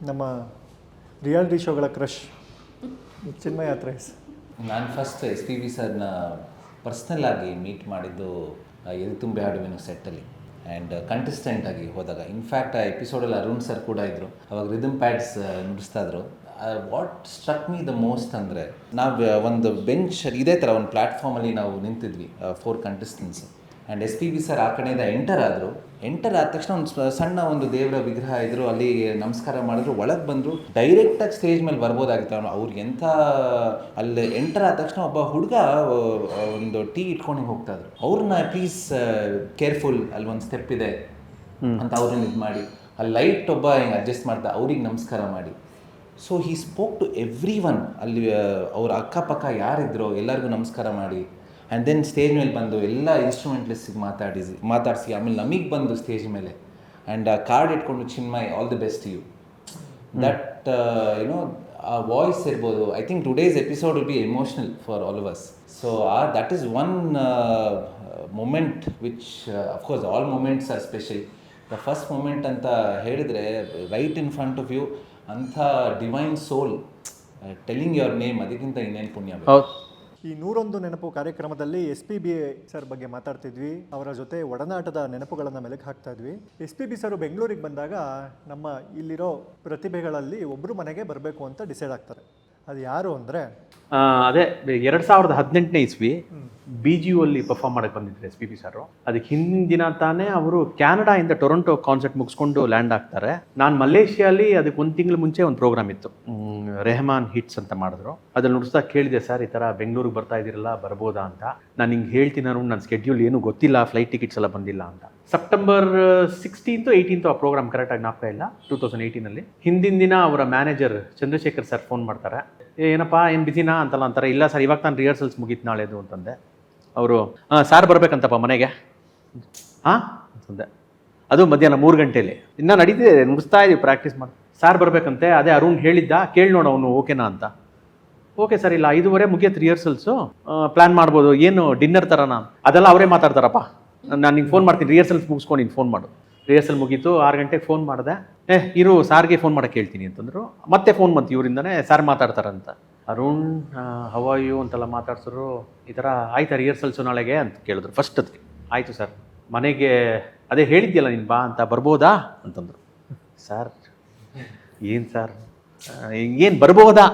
ನಮ್ಮ ರಿಯಾಲಿಟಿ ಶೋಗಳ ಕ್ರಶ್ ಚಿನ್ಮಯ ತ್ರೈಸ್. ನಾನು ಫಸ್ಟ್ ಎಸ್ ಪಿ ವಿ ಸರ್ನ ಪರ್ಸ್ನಲ್ ಆಗಿ ಮೀಟ್ ಮಾಡಿದ್ದು ಎದೆ ತುಂಬಿ ಹಾಡುವೆನು ಸೆಟ್ಟಲ್ಲಿ ಆ್ಯಂಡ್ ಕಂಟೆಸ್ಟೆಂಟ್ ಆಗಿ ಹೋದಾಗ. ಇನ್ಫ್ಯಾಕ್ಟ್ ಆ ಎಪಿಸೋಡಲ್ಲಿ ಅರುಣ್ ಸರ್ ಕೂಡ ಇದ್ದರು. ಅವಾಗ ರಿದಮ್ ಪ್ಯಾಡ್ಸ್ ನುಡಿಸ್ತಾ ಇದ್ರು. What struck me the most ಅಂದರೆ, ನಾವು ಒಂದು ಬೆಂಚ್ ಇದೇ ಥರ ಒಂದು ಪ್ಲ್ಯಾಟ್ಫಾರ್ಮಲ್ಲಿ ನಾವು ನಿಂತಿದ್ವಿ 4 contestants. And S P B sir ಆ ಕಡೆಯಿಂದ ಎಂಟರ್ ಆದ ತಕ್ಷಣ ಒಂದು ಸಣ್ಣ ಒಂದು ದೇವರ ವಿಗ್ರಹ ಇದ್ದರು, ಅಲ್ಲಿ ನಮಸ್ಕಾರ ಮಾಡಿದ್ರು, ಒಳಗೆ ಬಂದರು. ಡೈರೆಕ್ಟಾಗಿ ಸ್ಟೇಜ್ ಮೇಲೆ ಬರ್ಬೋದಾಗಿತ್ತು. ಅವ್ರಿಗೆ ಎಂಥ ಅಲ್ಲಿ ಎಂಟರ್ ಆದ ತಕ್ಷಣ ಒಬ್ಬ ಹುಡುಗ ಒಂದು ಟೀ ಇಟ್ಕೊಂಡು ಹೋಗ್ತಾ ಇದ್ರು. ಅವ್ರನ್ನ ಪ್ಲೀಸ್ ಕೇರ್ಫುಲ್, ಅಲ್ಲಿ ಒಂದು ಸ್ಟೆಪ್ ಇದೆ ಅಂತ ಅವ್ರನ್ನ ಇದು ಮಾಡಿ, ಅಲ್ಲಿ ಲೈಟ್ ಒಬ್ಬ ಹಿಂಗೆ ಅಡ್ಜಸ್ಟ್ ಮಾಡ್ತಾ ಅವ್ರಿಗೆ ನಮಸ್ಕಾರ ಮಾಡಿ. So he spoke to everyone. ಅಲ್ಲಿ ಅವ್ರ ಅಕ್ಕಪಕ್ಕ ಯಾರಿದ್ರೋ ಎಲ್ಲರಿಗೂ ನಮಸ್ಕಾರ ಮಾಡಿ. ಆ್ಯಂಡ್ ದೆನ್ ಸ್ಟೇಜ್ ಮೇಲೆ ಬಂದು ಎಲ್ಲ ಇನ್ಸ್ಟ್ರೂಮೆಂಟ್ಲಿಸ್ಟಿಗೆ ಮಾತಾಡಿಸಿ ಆಮೇಲೆ ನಮಗೆ ಬಂದು ಸ್ಟೇಜ್ ಮೇಲೆ ಆ್ಯಂಡ್ ಆ ಕಾರ್ಡ್ ಇಟ್ಕೊಂಡು Chinmay all the best you. That you know ಆ ವಾಯ್ಸ್ ಇರ್ಬೋದು. I think today's episode will be emotional for all of us. So that is one moment which of course all moments are special. The first moment ಅಂತ ಹೇಳಿದರೆ right in front of you ಅಂಥ divine soul telling your name, ಅದಕ್ಕಿಂತ ಇನ್ನೇನು ಪುಣ್ಯ. ಈ 101 ನೆನಪು ಕಾರ್ಯಕ್ರಮದಲ್ಲಿ S P B sir ಬಗ್ಗೆ ಮಾತಾಡ್ತಿದ್ವಿ. ಅವರ ಜೊತೆ ಒಡನಾಟದ ನೆನಪುಗಳನ್ನು ಮೆಲುಕು ಹಾಕ್ತಾ ಇದ್ವಿ. ಎಸ್ ಪಿ ಬಿ ಸರ್ ಬೆಂಗಳೂರಿಗೆ ಬಂದಾಗ ನಮ್ಮ ಇಲ್ಲಿರೋ ಪ್ರತಿಭೆಗಳಲ್ಲಿ ಒಬ್ಬರು ಮನೆಗೆ ಬರಬೇಕು ಅಂತ ಡಿಸೈಡ್ ಆಗ್ತಾರೆ. ಅದು ಯಾರು ಅಂದರೆ ಅದೇ 2018ನೇ ಇಸ್ವಿ BGU ಅಲ್ಲಿ ಪರ್ಫಾರ್ಮ್ ಮಾಡಕ್ಕೆ ಬಂದಿದ್ರು SPB ಸರ್. ಅದಕ್ಕೆ ಹಿಂದಿನ ದಿನ ತಾನೇ ಅವರು ಕ್ಯಾನಡಾಯಿಂದ ಟೊರೊಂಟೊ ಕಾನ್ಸರ್ಟ್ ಮುಗಿಸ್ಕೊಂಡು ಲ್ಯಾಂಡ್ ಆಗ್ತಾರೆ. ನಾನು ಮಲೇಷಿಯಲ್ಲಿ ಅದಕ್ಕೆ 1 ತಿಂಗಳು ಮುಂಚೆ ಒಂದು ಪ್ರೋಗ್ರಾಮ್ ಇತ್ತು, ರೆಹಮಾನ್ ಹಿಟ್ಸ್ ಅಂತ ಮಾಡಿದ್ರು. ಅದ್ರಲ್ಲಿ ನುಡಿಸ್ತಾ ಕೇಳಿದೆ, ಸರ್ ಈ ಥರ ಬೆಂಗಳೂರಿಗೆ ಬರ್ತಾ ಇದ್ದೀರಲ್ಲ ಬರ್ಬೋದಾ ಅಂತ. ನಾನು ಹಿಂಗೆ ಹೇಳ್ತೀನಿ, ನನ್ನ ಸ್ಕೆಡ್ಯೂಲ್ ಏನೂ ಗೊತ್ತಿಲ್ಲ, ಫ್ಲೈಟ್ ಟಿಕೆಟ್ಸ್ ಎಲ್ಲ ಬಂದಿಲ್ಲ ಅಂತ. ಸೆಪ್ಟೆಂಬರ್ 16th 18th ಆ ಪ್ರೋಗ್ರಾಮ್ ಕರೆಕ್ಟಾಗಿ ಜ್ಞಾಪಕ ಇಲ್ಲ, 2018ನಲ್ಲಿ. ಹಿಂದಿನ ದಿನ ಅವರ ಮ್ಯಾನೇಜರ್ ಚಂದ್ರಶೇಖರ್ ಸರ್ ಫೋನ್ ಮಾಡ್ತಾರೆ, ಏನಪ್ಪ ಏನು ಬಿಸಿನಾ ಅಂತಲ್ಲ ಅಂತಾರೆ. ಇಲ್ಲ ಸರ್, ಇವಾಗ ನಾನು ರಿಹರ್ಸಲ್ಸ್ ಮುಗೀತು ನಾಳೆದು ಅಂತಂದೆ. ಅವರು ಸಾರ್ ಬರ್ಬೇಕಂತಪ್ಪ ಮನೆಗೆ. ಹಾಂ ಅಂತಂದೆ. ಅದು ಮಧ್ಯಾಹ್ನ 3 ಗಂಟೆಯಲ್ಲಿ ಇನ್ನೂ ನಡೀತಿದೆ, ನುಡಿಸ್ತಾ ಇದ್ದೀವಿ, ಪ್ರಾಕ್ಟೀಸ್ ಮಾಡಿ. ಸಾರ್ ಬರ್ಬೇಕಂತೆ, ಅದೇ ಅರುಣ್ ಹೇಳಿದ್ದ, ಕೇಳಿ ನೋಡು ಅವನು ಓಕೆನಾ ಅಂತ. ಓಕೆ ಸರ್, ಇಲ್ಲ 5:30 ಮುಗಿಯತ್ತೆ ರಿಹರ್ಸಲ್ಸು, ಪ್ಲ್ಯಾನ್ ಮಾಡ್ಬೋದು, ಏನು ಡಿನ್ನರ್ ಥರನಾ? ಅದೆಲ್ಲ ಅವರೇ ಮಾತಾಡ್ತಾರಪ್ಪ, ನಾನು ನಿಂಗೆ ಫೋನ್ ಮಾಡ್ತೀನಿ, ರಿಹರ್ಸಲ್ಸ್ ಮುಗಿಸ್ಕೊಂಡು ನೀನು ಫೋನ್ ಮಾಡು. ರಿಹರ್ಸಲ್ ಮುಗೀತು, 6 ಗಂಟೆಗೆ ಫೋನ್ ಮಾಡಿದೆ. ಇರು ಸಾರ್ಗೆ ಫೋನ್ ಮಾಡೋಕ್ಕೆ ಹೇಳ್ತೀನಿ ಅಂತಂದರು. ಮತ್ತೆ ಫೋನ್ ಬಂತು ಇವರಿಂದನೇ, ಸಾರ್ ಮಾತಾಡ್ತಾರಂತ. ಅರುಣ್ ಹೌ ಆರ್ ಯು ಅಂತೆಲ್ಲ ಮಾತಾಡ್ಸಿದ್ರು. ಈ ಥರ ಆಯ್ತಾ ರಿಹರ್ಸಲ್ಸು ನಾಳೆಗೆ ಅಂತ ಕೇಳಿದ್ರು. ಫಸ್ಟ್ ಅದಕ್ಕೆ ಆಯಿತು ಸರ್, ಮನೆಗೆ ಅದೇ ಹೇಳಿದ್ಯಲ್ಲ ನೀನು ಬಾ ಅಂತ, ಬರ್ಬೋದಾ ಅಂತಂದರು. ಸರ್ ಏನು ಸರ್, ಏನು ಬರ್ಬೋದಾ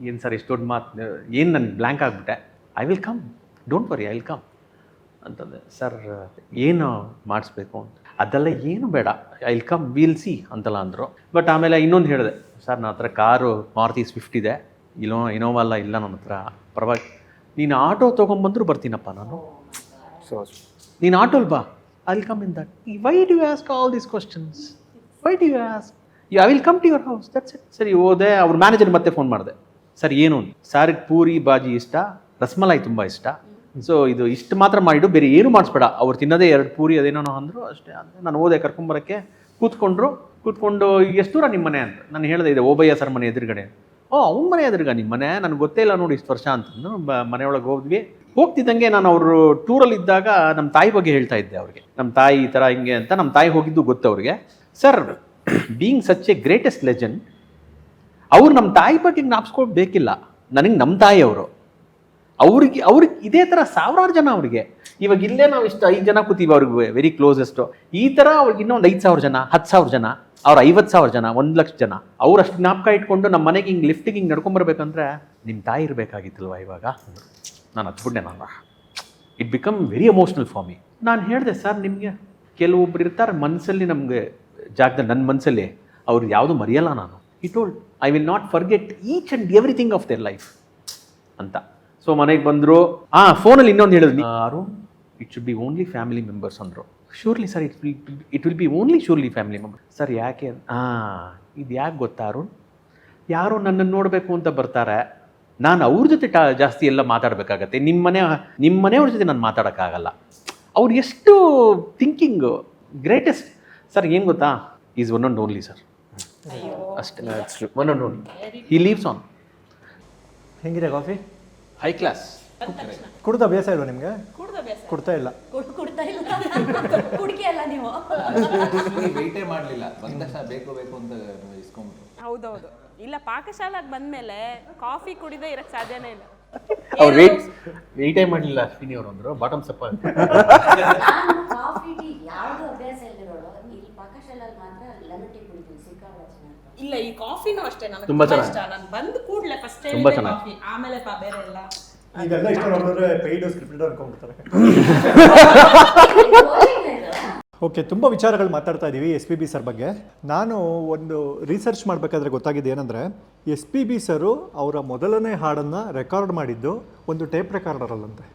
ಏನು ಸರ್, ಎಷ್ಟು ದೊಡ್ಡ ಮಾತು, ಏನು ನನಗೆ ಬ್ಲ್ಯಾಂಕ್ ಆಗಿಬಿಟ್ಟೆ. I will come, don't worry, I will come ಅಂತಂದೆ. ಸರ್ ಏನು ಮಾಡಿಸ್ಬೇಕು ಅಂತ, ಅದೆಲ್ಲ ಏನು ಬೇಡ, I will come, will see ಅಂತೆಲ್ಲ ಅಂದರು. ಬಟ್ ಆಮೇಲೆ ಇನ್ನೊಂದು ಹೇಳಿದೆ, ಸರ್ ನನ್ನ ಹತ್ರ ಕಾರು ಮಾರುತಿ ಸ್ವಿಫ್ಟ್ ಇದೆ, ಇನೋವಾ ಇಲ್ಲ ನನ್ನ ಹತ್ರ, ಪರವಾಗಿ ನೀನು ಆಟೋ ತೊಗೊಂಬಂದ್ರು ಬರ್ತೀನಪ್ಪ ನಾನು. ಸೊ ನೀನು ಆಟೋಲ್ ಬಾ, I will come in that. Why do you ask all these questions, why do you ask, I will come to your house, that's it. ಸರಿ ಹೋದೆ. ಅವ್ರ ಮ್ಯಾನೇಜರ್ ಮತ್ತೆ ಫೋನ್ ಮಾಡಿದೆ, ಸರ್ ಏನು, ಸಾರಿಗೆ ಪೂರಿ ಬಾಜಿ ಇಷ್ಟ, ರಸ್ಮಲೈ ತುಂಬ ಇಷ್ಟ, ಸೊ ಇದು ಇಷ್ಟು ಮಾತ್ರ ಮಾಡಿಡು, ಬೇರೆ ಏನು ಮಾಡಿಸ್ಬೇಡ. ಅವ್ರು ತಿನ್ನೋದೇ 2 ಪೂರಿ ಅದೇನೋ ಅಂದರು ಅಷ್ಟೇ. ನಾನು ಹೋದೆ ಕರ್ಕೊಂಬರೋಕ್ಕೆ, ಕೂತ್ಕೊಂಡು ಎಷ್ಟು ದೂರ ನಿಮ್ಮ ಮನೆ ಅಂತ ನಾನು ಹೇಳಿದೆ, ಇದೆ ಓಬಯ್ಯ ಸರ್ ಮನೆ ಎದುರುಗಡೆ. ಅವ್ನ ಮನೆ ಎದುರುಗ ನಿಮ್ಮ ಮನೆ, ನನಗೆ ಗೊತ್ತೇ ಇಲ್ಲ ನೋಡಿ ಇಷ್ಟು ವರ್ಷ ಅಂತಂದು. ಮನೆಯೊಳಗೆ ಹೋದ್ವಿ. ಹೋಗ್ತಿದ್ದಂಗೆ ನಾನು ಅವರು ಟೂರಲ್ಲಿ ಇದ್ದಾಗ ನಮ್ಮ ತಾಯಿ ಬಗ್ಗೆ ಹೇಳ್ತಾ ಇದ್ದೆ ಅವ್ರಿಗೆ, ನಮ್ಮ ತಾಯಿ ಈ ಥರ ಹಿಂಗೆ ಅಂತ. ನಮ್ಮ ತಾಯಿ ಹೋಗಿದ್ದು ಗೊತ್ತು ಅವ್ರಿಗೆ. Sir being such A greatest legend, ಅವ್ರು ನಮ್ಮ ತಾಯಿ ಬಗ್ಗೆ ಜ್ಞಾಪಿಸ್ಕೊಂಡು ಬೇಕಿಲ್ಲ, ನನಗೆ ನಮ್ಮ ತಾಯಿ ಅವರು. ಅವ್ರಿಗೆ ಇದೇ ಥರ 1000 ಜನ ಅವ್ರಿಗೆ. ಇವಾಗ ಇಲ್ಲೇ ನಾವು ಇಷ್ಟು 5 ಜನ ಕೂತೀವಿ, ಅವ್ರಿಗೆ ವೆರಿ ಕ್ಲೋಸೆಸ್ಟು. ಈ ಥರ ಅವ್ರಿಗೆ ಇನ್ನೊಂದು 5,000 ಜನ, 10,000 ಜನ, ಅವ್ರು 50,000 ಜನ, 1,00,000 ಜನ. ಅವ್ರು ಅಷ್ಟು ಜ್ಞಾಪಕ ಇಟ್ಕೊಂಡು ನಮ್ಮ ಮನೆಗೆ ಹಿಂಗೆ ಲಿಫ್ಟಿಗೆ ಹಿಂಗೆ ನಡ್ಕೊಂಬರ್ಬೇಕಂದ್ರೆ ನಿಮ್ಮ ತಾಯಿ ಇರಬೇಕಾಗಿತ್ತಲ್ವ ಇವಾಗ. ನಾನು ಹತ್ಬಿಟ್ಟೆ. ನಾನು it become very emotional for me. ನಾನು ಹೇಳಿದೆ, ಸರ್ ನಿಮಗೆ ಕೆಲವೊಬ್ರು ಇರ್ತಾರೆ ಮನಸ್ಸಲ್ಲಿ, ನಮಗೆ ಜಾಗದಲ್ಲಿ, ನನ್ನ ಮನಸ್ಸಲ್ಲಿ ಅವ್ರು ಯಾವುದು ಮರೆಯಲ್ಲ ನಾನು. He told I will not forget each and everything of their life ಅಂತ. ಸೊ ಮನೆಗೆ ಬಂದರು. ಫೋನಲ್ಲಿ ಇನ್ನೊಂದು ಹೇಳಿದ್ರು, Arun it should be only family members ಅಂದರು. Surely sir, it will be only surely family member. Sir ಯಾಕೆ? ಇದು ಯಾಕೆ ಗೊತ್ತಾ ಅರುಣ್, ಯಾರು ನನ್ನನ್ನು ನೋಡಬೇಕು ಅಂತ ಬರ್ತಾರೆ, ನಾನು ಅವ್ರ ಜೊತೆ ಜಾಸ್ತಿ ಎಲ್ಲ ಮಾತಾಡಬೇಕಾಗತ್ತೆ. ನಿಮ್ಮ ಮನೆಯವ್ರ ಜೊತೆ ನಾನು ಮಾತಾಡೋಕ್ಕಾಗಲ್ಲ. ಅವ್ರು ಎಷ್ಟು ಥಿಂಕಿಂಗು ಗ್ರೇಟೆಸ್ಟ್. ಸರ್ ಏನು ಗೊತ್ತಾ, is one and only sir, ಅಷ್ಟೇ, one and only. He lives on. ಹೆಂಗಿದೆ ಕಾಫಿ? High class. ಕುಡ್ದ ಅಭ್ಯಾಸ ಇಲ್ವಾ ನಿಮಗೆ? ಕೊಡ್ತಾ ಇಲ್ಲ. ಕೊಡ್ತಾ ಇಲ್ಲ ಕುಡಿಕೆ ಅಲ್ಲ ನೀವು. ವೆಯ್ಟೇ ಮಾಡಲಿಲ್ಲ, ಬಂದ ತಕ್ಷಣ ಬೇಕು ಅಂತ ಇಸ್ಕೊಂಡ್ಬಿಟ್ರು. ಹೌದೌದು. ಇಲ್ಲ, ಪಾಕಶಾಲಾಗೆ ಬಂದಮೇಲೆ ಕಾಫಿ ಕುಡಿದೇ ಇರಕ್ಕೆ ಸಾಧ್ಯನೇ ಇಲ್ಲ. ಅವ್ರು ವೆಯ್ಟೇ ಮಾಡಲಿಲ್ಲ ಅಶ್ವಿನಿ ಅವರು ಅಂದರು. ಬಾಟಮ್ ಸಪ್ಪ ಕಾಫಿ ಟೀ ಯಾವುದು ಅಭ್ಯಾಸ ಇಲ್ದಿರೋಳು, ಇಲ್ಲಿ ಪಾಕಶಾಲೆಯಲ್ಲಿ ಮಾತ್ರ ಲೆಮನ್ ಟೀ ಕುಡಿತೀವಿ, ಸಿಕ್ಕಾಪಟ್ಟೆ ಚೆನ್ನಾಗಿ. ಇಲ್ಲ, ಈ ಕಾಫಿನೂ ಅಷ್ಟೇ ನನಗೆ ತುಂಬಾ ತುಂಬಾ ಇಷ್ಟ. ನಾನು ಬಂದು ಕೂಡಲೇ ಫಸ್ಟ್ ಕಾಫಿ, ಆಮೇಲೆ ಬೇರೆ ಎಲ್ಲ. ಇದೆಲ್ಲ ಇಷ್ಟ ನೋಡಿದ್ರೆ ಪೇಯ್ಡು ಸ್ಕ್ರಿಪ್ಟೆಡ್ ಅನ್ಕೊಂಡ್ಬಿಡ್ತಾರೆ. ಓಕೆ, ತುಂಬ ವಿಚಾರಗಳು ಮಾತಾಡ್ತಾ ಇದ್ದೀವಿ SPB ಸರ್ ಬಗ್ಗೆ. ನಾನು ಒಂದು ರಿಸರ್ಚ್ ಮಾಡಬೇಕಾದ್ರೆ ಗೊತ್ತಾಗಿದೆ ಏನಂದರೆ, SPB ಸರು ಅವರ ಮೊದಲನೇ ಹಾಡನ್ನು ರೆಕಾರ್ಡ್ ಮಾಡಿದ್ದು ಒಂದು ಟೇಪ್ ರೆಕಾರ್ಡರಲ್ಲಂತೆ.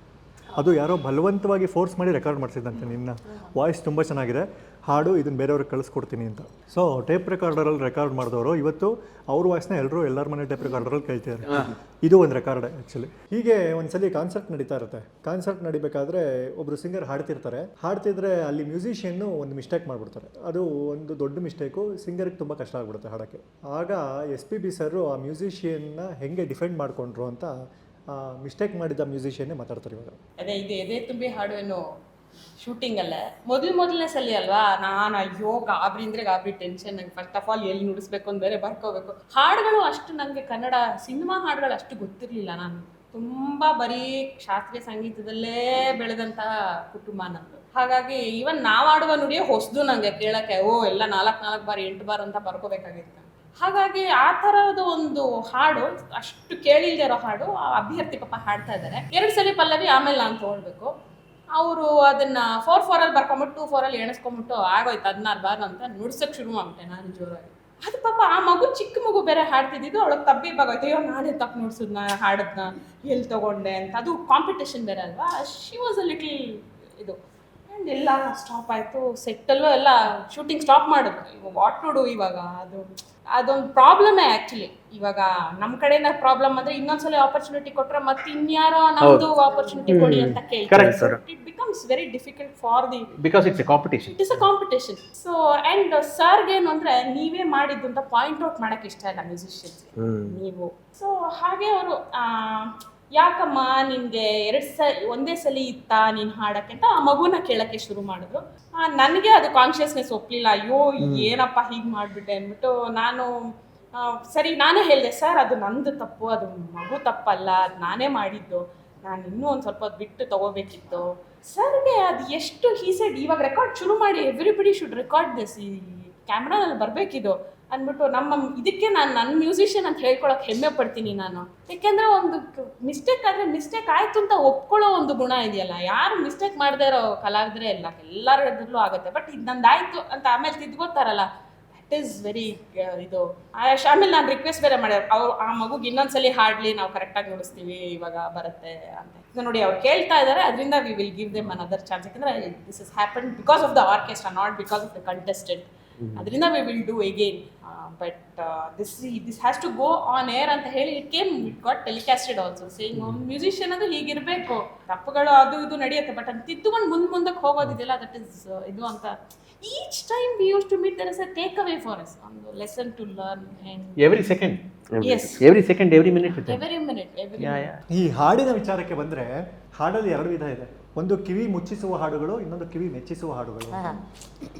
ಅದು ಯಾರೋ ಬಲವಂತವಾಗಿ ಫೋರ್ಸ್ ಮಾಡಿ ರೆಕಾರ್ಡ್ ಮಾಡಿಸಿದಂತೆ. ನಿನ್ನ ವಾಯ್ಸ್ ತುಂಬ ಚೆನ್ನಾಗಿದೆ, ಹಾಡು ಇದನ್ನು ಬೇರೆಯವ್ರಿಗೆ ಕಳಿಸ್ಕೊಡ್ತೀನಿ ಅಂತ. ಸೊ ಟೇಪ್ ರೆಕಾರ್ಡರಲ್ಲಿ ರೆಕಾರ್ಡ್ ಮಾಡಿದವರು ಇವತ್ತು ಅವ್ರ ವಾಯ್ಸ್ನ ಎಲ್ಲರ ಮನೆ ಟೇಪ್ ರೆಕಾರ್ಡರಲ್ಲಿ ಕೇಳ್ತಿದ್ದಾರೆ. ಇದು ಒಂದು ರೆಕಾರ್ಡ್ ಆ್ಯಕ್ಚುಲಿ. ಹೀಗೆ ಒಂದ್ಸಲಿ ಕಾನ್ಸರ್ಟ್ ನಡೀತಾ ಇರುತ್ತೆ. ಕಾನ್ಸರ್ಟ್ ನಡಿಬೇಕಾದ್ರೆ ಒಬ್ಬರು ಸಿಂಗರ್ ಹಾಡ್ತಿದ್ರೆ ಅಲ್ಲಿ ಮ್ಯೂಸಿಷಿಯನ್ನು ಒಂದು ಮಿಸ್ಟೇಕ್ ಮಾಡಿಬಿಡ್ತಾರೆ. ಅದು ಒಂದು ದೊಡ್ಡ ಮಿಸ್ಟೇಕು, ಸಿಂಗರ್ಗೆ ತುಂಬ ಕಷ್ಟ ಆಗ್ಬಿಡುತ್ತೆ ಹಾಡೋಕ್ಕೆ. ಆಗ SPB ಸರು ಆ ಮ್ಯೂಸಿಷಿಯನ್ನ ಹೆಂಗೆ ಡಿಫೆಂಡ್ ಮಾಡಿಕೊಂಡ್ರು ಅಂತ ಮಿಸ್ಟೇಕ್ ಮಾಡಿದ ಮ್ಯೂಸಿಷಿಯನ್ನೇ ಮಾತಾಡ್ತಾರೆ ಇವಾಗ. ಅದೇ ಇದು ಎದೆ ತುಂಬಿ ಹಾಡುವೇನು ಶೂಟಿಂಗಲ್ಲೇ ಮೊದಲನೇ ಸಲ ಅಲ್ವಾ, ನಾನು ಅಯ್ಯೋ ಗಾಬರಿ ಅಂದರೆ ಗಾಬರಿ, ಟೆನ್ಷನ್. ನಂಗೆ ಫಸ್ಟ್ ಆಫ್ ಆಲ್ ಎಲ್ಲಿ ನುಡಿಸ್ಬೇಕು ಅಂತ ಬೇರೆ ಬರ್ಕೋಬೇಕು. ಹಾಡುಗಳು ಅಷ್ಟು ನನಗೆ ಕನ್ನಡ ಸಿನಿಮಾ ಹಾಡುಗಳು ಅಷ್ಟು ಗೊತ್ತಿರಲಿಲ್ಲ. ನಾನು ತುಂಬ ಬರೀ ಶಾಸ್ತ್ರೀಯ ಸಂಗೀತದಲ್ಲೇ ಬೆಳೆದಂಥ ಕುಟುಂಬ ನಮ್ಮದು. ಹಾಗಾಗಿ ಇವನ್ ನಾವು ಆಡುವ ನುಡಿಯೇ ಹೊಸದು ನನಗೆ ಕೇಳೋಕ್ಕೆ. ಎಲ್ಲ 4 ಬಾರ್ 8 ಬಾರ್ ಅಂತ ಬರ್ಕೋಬೇಕಾಗಿತ್ತು. ಹಾಗಾಗಿ ಆ ಥರದ ಒಂದು ಹಾಡು, ಅಷ್ಟು ಕೇಳಿಲ್ದೇ ಇರೋ ಹಾಡು ಆ ಅಭ್ಯರ್ಥಿ ಪಾಪ ಹಾಡ್ತಾ ಇದ್ದಾರೆ. 2 ಸಲ ಪಲ್ಲವಿ, ಆಮೇಲೆ ನಾನು ತೊಗೊಳ್ಬೇಕು. ಅವರು ಅದನ್ನ 4/4 ಬರ್ಕೊಂಬಿಟ್ಟು 2/4 ಎಣಿಸ್ಕೊಂಬಿಟ್ಟು ಆಗೋಯ್ತು 16 ಬಾರ್ ಅಂತ ನುಡ್ಸಕ್ಕೆ ಶುರು ಮಾಡ್ಬಿಟ್ಟೆ ನಾನು ಜೋರಾಗಿ. ಅದು ಪಾಪ ಆ ಮಗು, ಚಿಕ್ಕ ಮಗು ಬೇರೆ ಹಾಡ್ತಿದ್ದು, ಅವಳಿಗೆ ತಬ್ಬಿ ಬಾಗೋಯ್ತು, ಅಯ್ಯೋ ನಾನೇ ತಪ್ಪು ನುಡ್ಸಿದ್ನ ಹಾಡದ್ನ ಎಲ್ಲಿ ತೊಗೊಂಡೆ ಅಂತ. ಅದು ಕಾಂಪಿಟೇಷನ್ ಬೇರೆ ಅಲ್ವಾ. ಶಿ ವಾಸ್ ಅ ಲಿಟಲ್ ಇದು. ಆ್ಯಂಡ್ ಎಲ್ಲ ಸ್ಟಾಪ್ ಆಯಿತು. ಸೆಟ್ಟಲ್ಲೂ ಎಲ್ಲ ಶೂಟಿಂಗ್ ಸ್ಟಾಪ್ ಮಾಡಿದ್ರು. ಇವಾಗ ವಾಟ್ ಟು ಡೂ ಇವಾಗ, ಅದೊಂದು ಪ್ರಾಬ್ಲಮೇ ಆ್ಯಕ್ಚುಲಿ. ಇವಾಗ ನಮ್ಮ ಕಡೆಯಿಂದ ಪ್ರಾಬ್ಲಮ್ ಅಂದರೆ ಇನ್ನೊಂದ್ಸಲ ಆಪರ್ಚುನಿಟಿ ಕೊಟ್ಟರೆ ಮತ್ತೆ ಇನ್ಯಾರೋ ನಮ್ಮದು ಆಪರ್ಚುನಿಟಿ ಕೊಡಿ ಅಂತ ಕೇಳ್ತಾರೆ. It becomes very difficult for the, because it's A competition. It is a competition. So and ಸರ್ಗೆ ಏನು ಅಂದರೆ, ನೀವೇ ಮಾಡಿದ್ದು ಅಂತ ಪಾಯಿಂಟ್ ಔಟ್ ಮಾಡೋಕ್ಕೆ ಇಷ್ಟ ಇಲ್ಲ ಮ್ಯೂಸಿಷಿಯನ್ಸ್ ನೀವು. ಸೊ ಹಾಗೆ ಅವರು ಯಾಕಮ್ಮ ನಿನಗೆ ಒಂದೇ ಸಲ ಇತ್ತಾ ನೀನು ಹಾಡೋಕ್ಕೆ ಅಂತ ಆ ಮಗುನ ಕೇಳೋಕ್ಕೆ ಶುರು ಮಾಡಿದ್ರು. ನನಗೆ ಅದು ಕಾನ್ಷಿಯಸ್ನೆಸ್ ಒಪ್ಪಲಿಲ್ಲ. ಅಯ್ಯೋ ಏನಪ್ಪ ಹೀಗೆ ಮಾಡಿಬಿಟ್ಟೆ ಅಂದ್ಬಿಟ್ಟು ನಾನು ಸರಿ ನಾನೇ ಹೇಳಿದೆ, ಸರ್ ಅದು ನಂದು ತಪ್ಪು, ಅದು ಮಗು ತಪ್ಪಲ್ಲ, ಅದು ನಾನೇ ಮಾಡಿದ್ದು, ನಾನು ಇನ್ನೂ ಒಂದು ಸ್ವಲ್ಪ ಹೊತ್ತು ಬಿಟ್ಟು ತೊಗೋಬೇಕಿತ್ತು. ಸರ್ಗೆ ಅದು ಎಷ್ಟು ಸೈಡ್ ಇವಾಗ ರೆಕಾರ್ಡ್ ಶುರು ಮಾಡಿ, ಎವ್ರಿಬಡಿ ಶುಡ್ ರೆಕಾರ್ಡ್ ದಿಸ್, ಈ ಕ್ಯಾಮ್ರಾನಲ್ಲಿ ಬರಬೇಕಿದು ಅಂದ್ಬಿಟ್ಟು ನಮ್ಮ ಇದಕ್ಕೆ ನನ್ನ ಮ್ಯೂಸಿಷಿಯನ್ ಅಂತ ಹೇಳ್ಕೊಳಕ್ಕೆ ಹೆಮ್ಮೆ ಪಡ್ತೀನಿ ನಾನು. ಯಾಕೆಂದರೆ ಒಂದು ಮಿಸ್ಟೇಕ್ ಆದರೆ ಮಿಸ್ಟೇಕ್ ಆಯಿತು ಅಂತ ಒಪ್ಕೊಳ್ಳೋ ಒಂದು ಗುಣ ಇದೆಯಲ್ಲ. ಯಾರು ಮಿಸ್ಟೇಕ್ ಮಾಡದೇ ಇರೋ ಕಲಾವಿದರೇ ಇಲ್ಲ, ಎಲ್ಲರಲ್ಲೂ ಆಗುತ್ತೆ. ಬಟ್ ಇದು ನಂದಾಯಿತು ಅಂತ ಆಮೇಲೆ ತಿದ್ಕೋತಾರಲ್ಲ, ದಟ್ ಈಸ್ ವೆರಿ ಇದು. ಆಮೇಲೆ ನಾನು ರಿಕ್ವೆಸ್ಟ್ ಬೇರೆ ಮಾಡ್ಯಾರ, ಆ ಮಗುಗೆ ಇನ್ನೊಂದ್ಸಲಿ ಹಾಡಲಿ, ನಾವು ಕರೆಕ್ಟಾಗಿ ನುಡಿಸ್ತೀವಿ, ಇವಾಗ ಬರುತ್ತೆ ಅಂತ. ಈಗ ನೋಡಿ ಅವ್ರು ಕೇಳ್ತಾ ಇದ್ದಾರೆ, ಅದರಿಂದ we will give them another chance. ಯಾಕಂದರೆ this is happen because of the orchestra, not because of the contestant. ಅದರಿಂದ we will do again. But this has to go on air ಅಂತ ಹೇಳಿ it got telecasted also, saying ಒಂದು musician ಅದು ಹೀಗಿರಬೇಕು, ತಪ್ಪುಗಳು ಅದು ಇದು ನಡೆಯುತ್ತೆ, ಬಟ್ ಅದು ತಿದ್ದುಕೊಂಡು ಮುಂದಕ್ಕೆ ಹೋಗೋದಿದೆಯಲ್ಲ, ದಟ್ ಇಸ್ ಇದು ಅಂತ. Each time we use to meet there is a take away for us, ಒಂದು lesson to learn. Every second, yes, every second, every minute. ಈ ಹಾಡಿನ ವಿಚಾರಕ್ಕೆ ಬಂದರೆ, ಹಾಡಲ್ಲಿ 2 ವಿಧ ಇದೆ. ಒಂದು ಕಿವಿ ಮುಚ್ಚಿಸುವ ಹಾಡುಗಳು, ಇನ್ನೊಂದು ಕಿವಿ ಮೆಚ್ಚಿಸುವ ಹಾಡುಗಳು.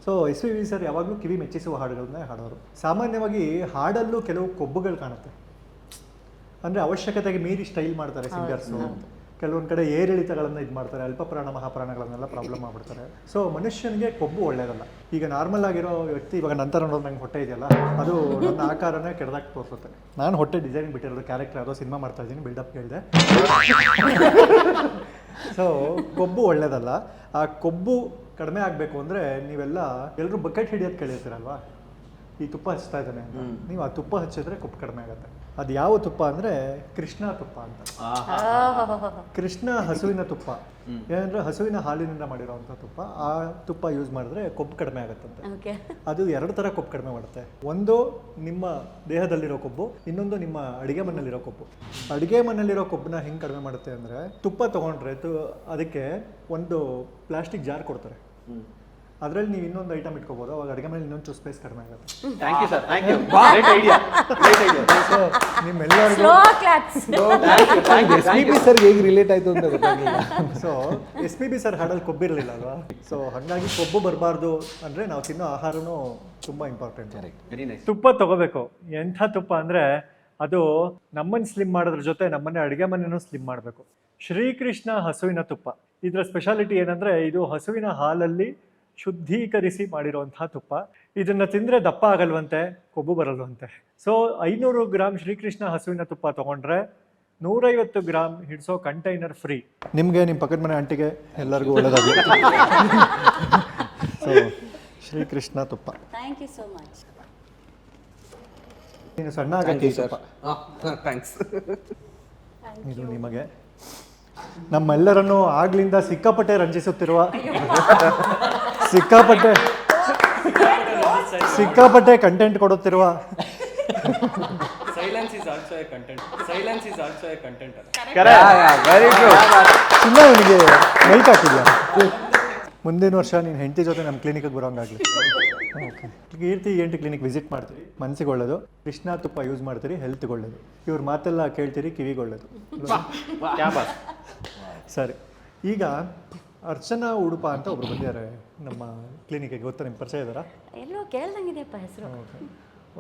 ಸೊ SPB ಸರ್ ಯಾವಾಗಲೂ ಕಿವಿ ಮೆಚ್ಚಿಸುವ ಹಾಡುಗಳನ್ನೇ ಹಾಡೋರು. ಸಾಮಾನ್ಯವಾಗಿ ಹಾಡಲ್ಲೂ ಕೆಲವು ಕೊಬ್ಬುಗಳು ಕಾಣುತ್ತೆ. ಅಂದರೆ ಅವಶ್ಯಕತೆಗೆ ಮೀರಿ ಸ್ಟೈಲ್ ಮಾಡ್ತಾರೆ ಸಿಂಗರ್ಸು. ಕೆಲವೊಂದು ಕಡೆ ಏರಿಳಿತಗಳನ್ನು ಇದು ಮಾಡ್ತಾರೆ, ಅಲ್ಪಪ್ರಾಣ ಮಹಾಪ್ರಾಣಗಳನ್ನೆಲ್ಲ ಪ್ರಾಬ್ಲಮ್ ಮಾಡ್ಬಿಡ್ತಾರೆ. ಸೊ ಮನುಷ್ಯನಿಗೆ ಕೊಬ್ಬು ಒಳ್ಳೆಯದಲ್ಲ. ಈಗ ನಾರ್ಮಲ್ ಆಗಿರೋ ವ್ಯಕ್ತಿ, ಇವಾಗ ನಂತರ ನೋಡೋದು ನಂಗೆ ಹೊಟ್ಟೆ ಇದೆಯಲ್ಲ, ಅದು ನನ್ನ ಆಕಾರನೇ ಕೆಡ್ದಾಗಿ ತೋರಿಸುತ್ತೆ. ನಾನು ಹೊಟ್ಟೆ ಡಿಸೈನ್ ಬಿಟ್ಟಿರೋದು, ಕ್ಯಾರೆಕ್ಟರ್ ಯಾವುದೋ ಸಿನಿಮಾ ಮಾಡ್ತಾ ಇದ್ದೀನಿ, ಬಿಲ್ಡಪ್ ಕೇಳಿದೆ. ಸೊ ಕೊಬ್ಬು ಒಳ್ಳೆಯದಲ್ಲ. ಆ ಕೊಬ್ಬು ಕಡಿಮೆ ಆಗಬೇಕು ಅಂದರೆ ನೀವೆಲ್ಲ ಎಲ್ಲರೂ ಬಕೆಟ್ ಹಿಡಿಯೋದು ಕೇಳಿರ್ತೀರಲ್ವಾ, ಈ ತುಪ್ಪ ಹಚ್ತಾ ಇದ್ದಾನೆ ಅಂತ. ನೀವು ಆ ತುಪ್ಪ ಹಚ್ಚಿದ್ರೆ ಕೊಬ್ಬು ಕಡಿಮೆ ಆಗುತ್ತೆ. ಅದು ಯಾವ ತುಪ್ಪ ಅಂದರೆ ಕೃಷ್ಣ ತುಪ್ಪ ಅಂತ. ಕೃಷ್ಣ ಹಸುವಿನ ತುಪ್ಪ, ಏನಂದರೆ ಹಸುವಿನ ಹಾಲಿನಿಂದ ಮಾಡಿರೋವಂಥ ತುಪ್ಪ. ಆ ತುಪ್ಪ ಯೂಸ್ ಮಾಡಿದ್ರೆ ಕೊಬ್ಬು ಕಡಿಮೆ ಆಗುತ್ತಂತೆ. ಅದು 2 ಥರ ಕೊಬ್ಬು ಕಡಿಮೆ ಮಾಡುತ್ತೆ. ಒಂದು ನಿಮ್ಮ ದೇಹದಲ್ಲಿರೋ ಕೊಬ್ಬು, ಇನ್ನೊಂದು ನಿಮ್ಮ ಅಡುಗೆ ಮನೆಯಲ್ಲಿರೋ ಕೊಬ್ಬು. ಅಡುಗೆ ಮನೆಯಲ್ಲಿರೋ ಕೊಬ್ಬನ್ನ ಹೆಂಗೆ ಕಡಿಮೆ ಮಾಡುತ್ತೆ ಅಂದರೆ, ತುಪ್ಪ ತೊಗೊಂಡ್ರೆ ಅದಕ್ಕೆ ಒಂದು ಪ್ಲಾಸ್ಟಿಕ್ ಜಾರ್ ಕೊಡ್ತಾರೆ. ಅದರಲ್ಲಿ ನೀವು ಇನ್ನೊಂದು ಐಟಮ್ ಇಟ್ಕೋಬೋದು, ಅವಾಗ ಅಡುಗೆ ಮೇಲೆ ಇನ್ನೊಂದು ಸ್ಪೇಸ್ ಕಡಿಮೆ ಆಗುತ್ತೆ. Thank you sir, thank you. Great idea, great idea. So ನಿಮ್ಮೆಲ್ಲರಿಗೂ SPB ಸರ್ ಹೇಗೆ ರಿಲೇಟ್ ಆಯಿತು ಅಂತ ಗೊತ್ತಾಗಲಿಲ್ಲ. ಸೊ SPB ಸರ್ ಹಾಡಲ್ಲಿ ಕೊಬ್ಬಿರಲಿಲ್ಲ ಅಲ್ವಾ. ಸೊ ಹಾಗಾಗಿ ಕೊಬ್ಬು ಬರಬಾರ್ದು ಅಂದರೆ ನಾವು ತಿನ್ನೋ ಆಹಾರನೂ ತುಂಬ ಇಂಪಾರ್ಟೆಂಟ್. Very nice. ತುಪ್ಪ ತಗೋಬೇಕು. ಎಂಥ ತುಪ್ಪ ಅಂದರೆ ಅದು ನಮ್ಮನ್ನು ಸ್ಲಿಮ್ ಮಾಡೋದ್ರ ಜೊತೆ ನಮ್ಮನ್ನೇ ಅಡುಗೆ ಮನೆಯೂ ಸ್ಲಿಮ್ ಮಾಡಬೇಕು. ಶ್ರೀಕೃಷ್ಣ ಹಸುವಿನ ತುಪ್ಪ, ಇದರ ಸ್ಪೆಷಾಲಿಟಿ ಏನಂದರೆ, ಇದು ಹಸುವಿನ ಹಾಲಲ್ಲಿ ಶುದ್ಧೀಕರಿಸಿ ಮಾಡಿರುವಂತಹ ತುಪ್ಪ. ಇದನ್ನು ತಿಂದರೆ ದಪ್ಪ ಆಗಲ್ವಂತೆ, ಕೊಬ್ಬು ಬರಲ್ವಂತೆ. ಸೊ 500 ಗ್ರಾಮ್ ಶ್ರೀಕೃಷ್ಣ ಹಸುವಿನ ತುಪ್ಪ ತೊಗೊಂಡ್ರೆ 150 ಗ್ರಾಮ್ ಹಿಡಿಸೋ ಕಂಟೈನರ್ ಫ್ರೀ. ನಿಮಗೆ, ನಿಮ್ಮ ಪಕ್ಕದ ಮನೆ ಆಂಟಿಗೆ, ಎಲ್ಲರಿಗೂ ಒಳ್ಳೆಯದಾಗಲಿ. ಸೊ ಶ್ರೀಕೃಷ್ಣ ತುಪ್ಪ. Thank you so much. ನೀನು ಸಣ್ಣ ಆಗಕ್ಕೆ ತುಪ್ಪ. ಥ್ಯಾಂಕ್ಸ್. ಇದು ನಿಮಗೆ, ನಮ್ಮೆಲ್ಲರನ್ನು ಆಗ್ಲಿಂದ ಸಿಕ್ಕಾಪಟ್ಟೆ ರಂಜಿಸುತ್ತಿರುವ, ಸಿಕ್ಕಾಪಟ್ಟೆ ಕಂಟೆಂಟ್ ಕೊಡುತ್ತಿರುವ, Silence is also a content. Silence is also a content. Very true. ಚಿನ್ನ ನಿನಗೆ ಮೈಕ್ ಹಾಕಿದ್ಯಾ? ಮುಂದಿನ ವರ್ಷ ನೀನು ಹೆಂಡತಿ ಜೊತೆ ನಮ್ಮ ಕ್ಲಿನಿಕ್ಗೆ ಬರೋಂಗಾಗಲಿ. ಓಕೆ. ಕೀರ್ತಿ ENT ಕ್ಲಿನಿಕ್ ವಿಸಿಟ್ ಮಾಡ್ತೀರಿ, ಮನಸ್ಸಿಗೆ ಒಳ್ಳೆಯದು. ಕೃಷ್ಣ ತುಪ್ಪ ಯೂಸ್ ಮಾಡ್ತೀರಿ, ಹೆಲ್ತ್ಗೆ ಒಳ್ಳೆಯದು. ಇವ್ರ ಮಾತೆಲ್ಲ ಕೇಳ್ತೀರಿ, ಕಿವಿಗೆ ಒಳ್ಳೆಯದು. ಸರಿ, ಈಗ ಅರ್ಚನಾ ಉಡುಪ ಅಂತ ಒಬ್ರು ಬಂದಿದ್ದಾರೆ ನಮ್ಮ ಕ್ಲಿನಿಕ್ಗೆ. ಗೊತ್ತಾ, ನಿಮ್ಮ ಪರಿಚಯ ಇದ್ದಾರಾ? ಎಲ್ಲೋ ಕೇಳ್ದಂಗಿದೆಯಪ್ಪ ಹೆಸರು.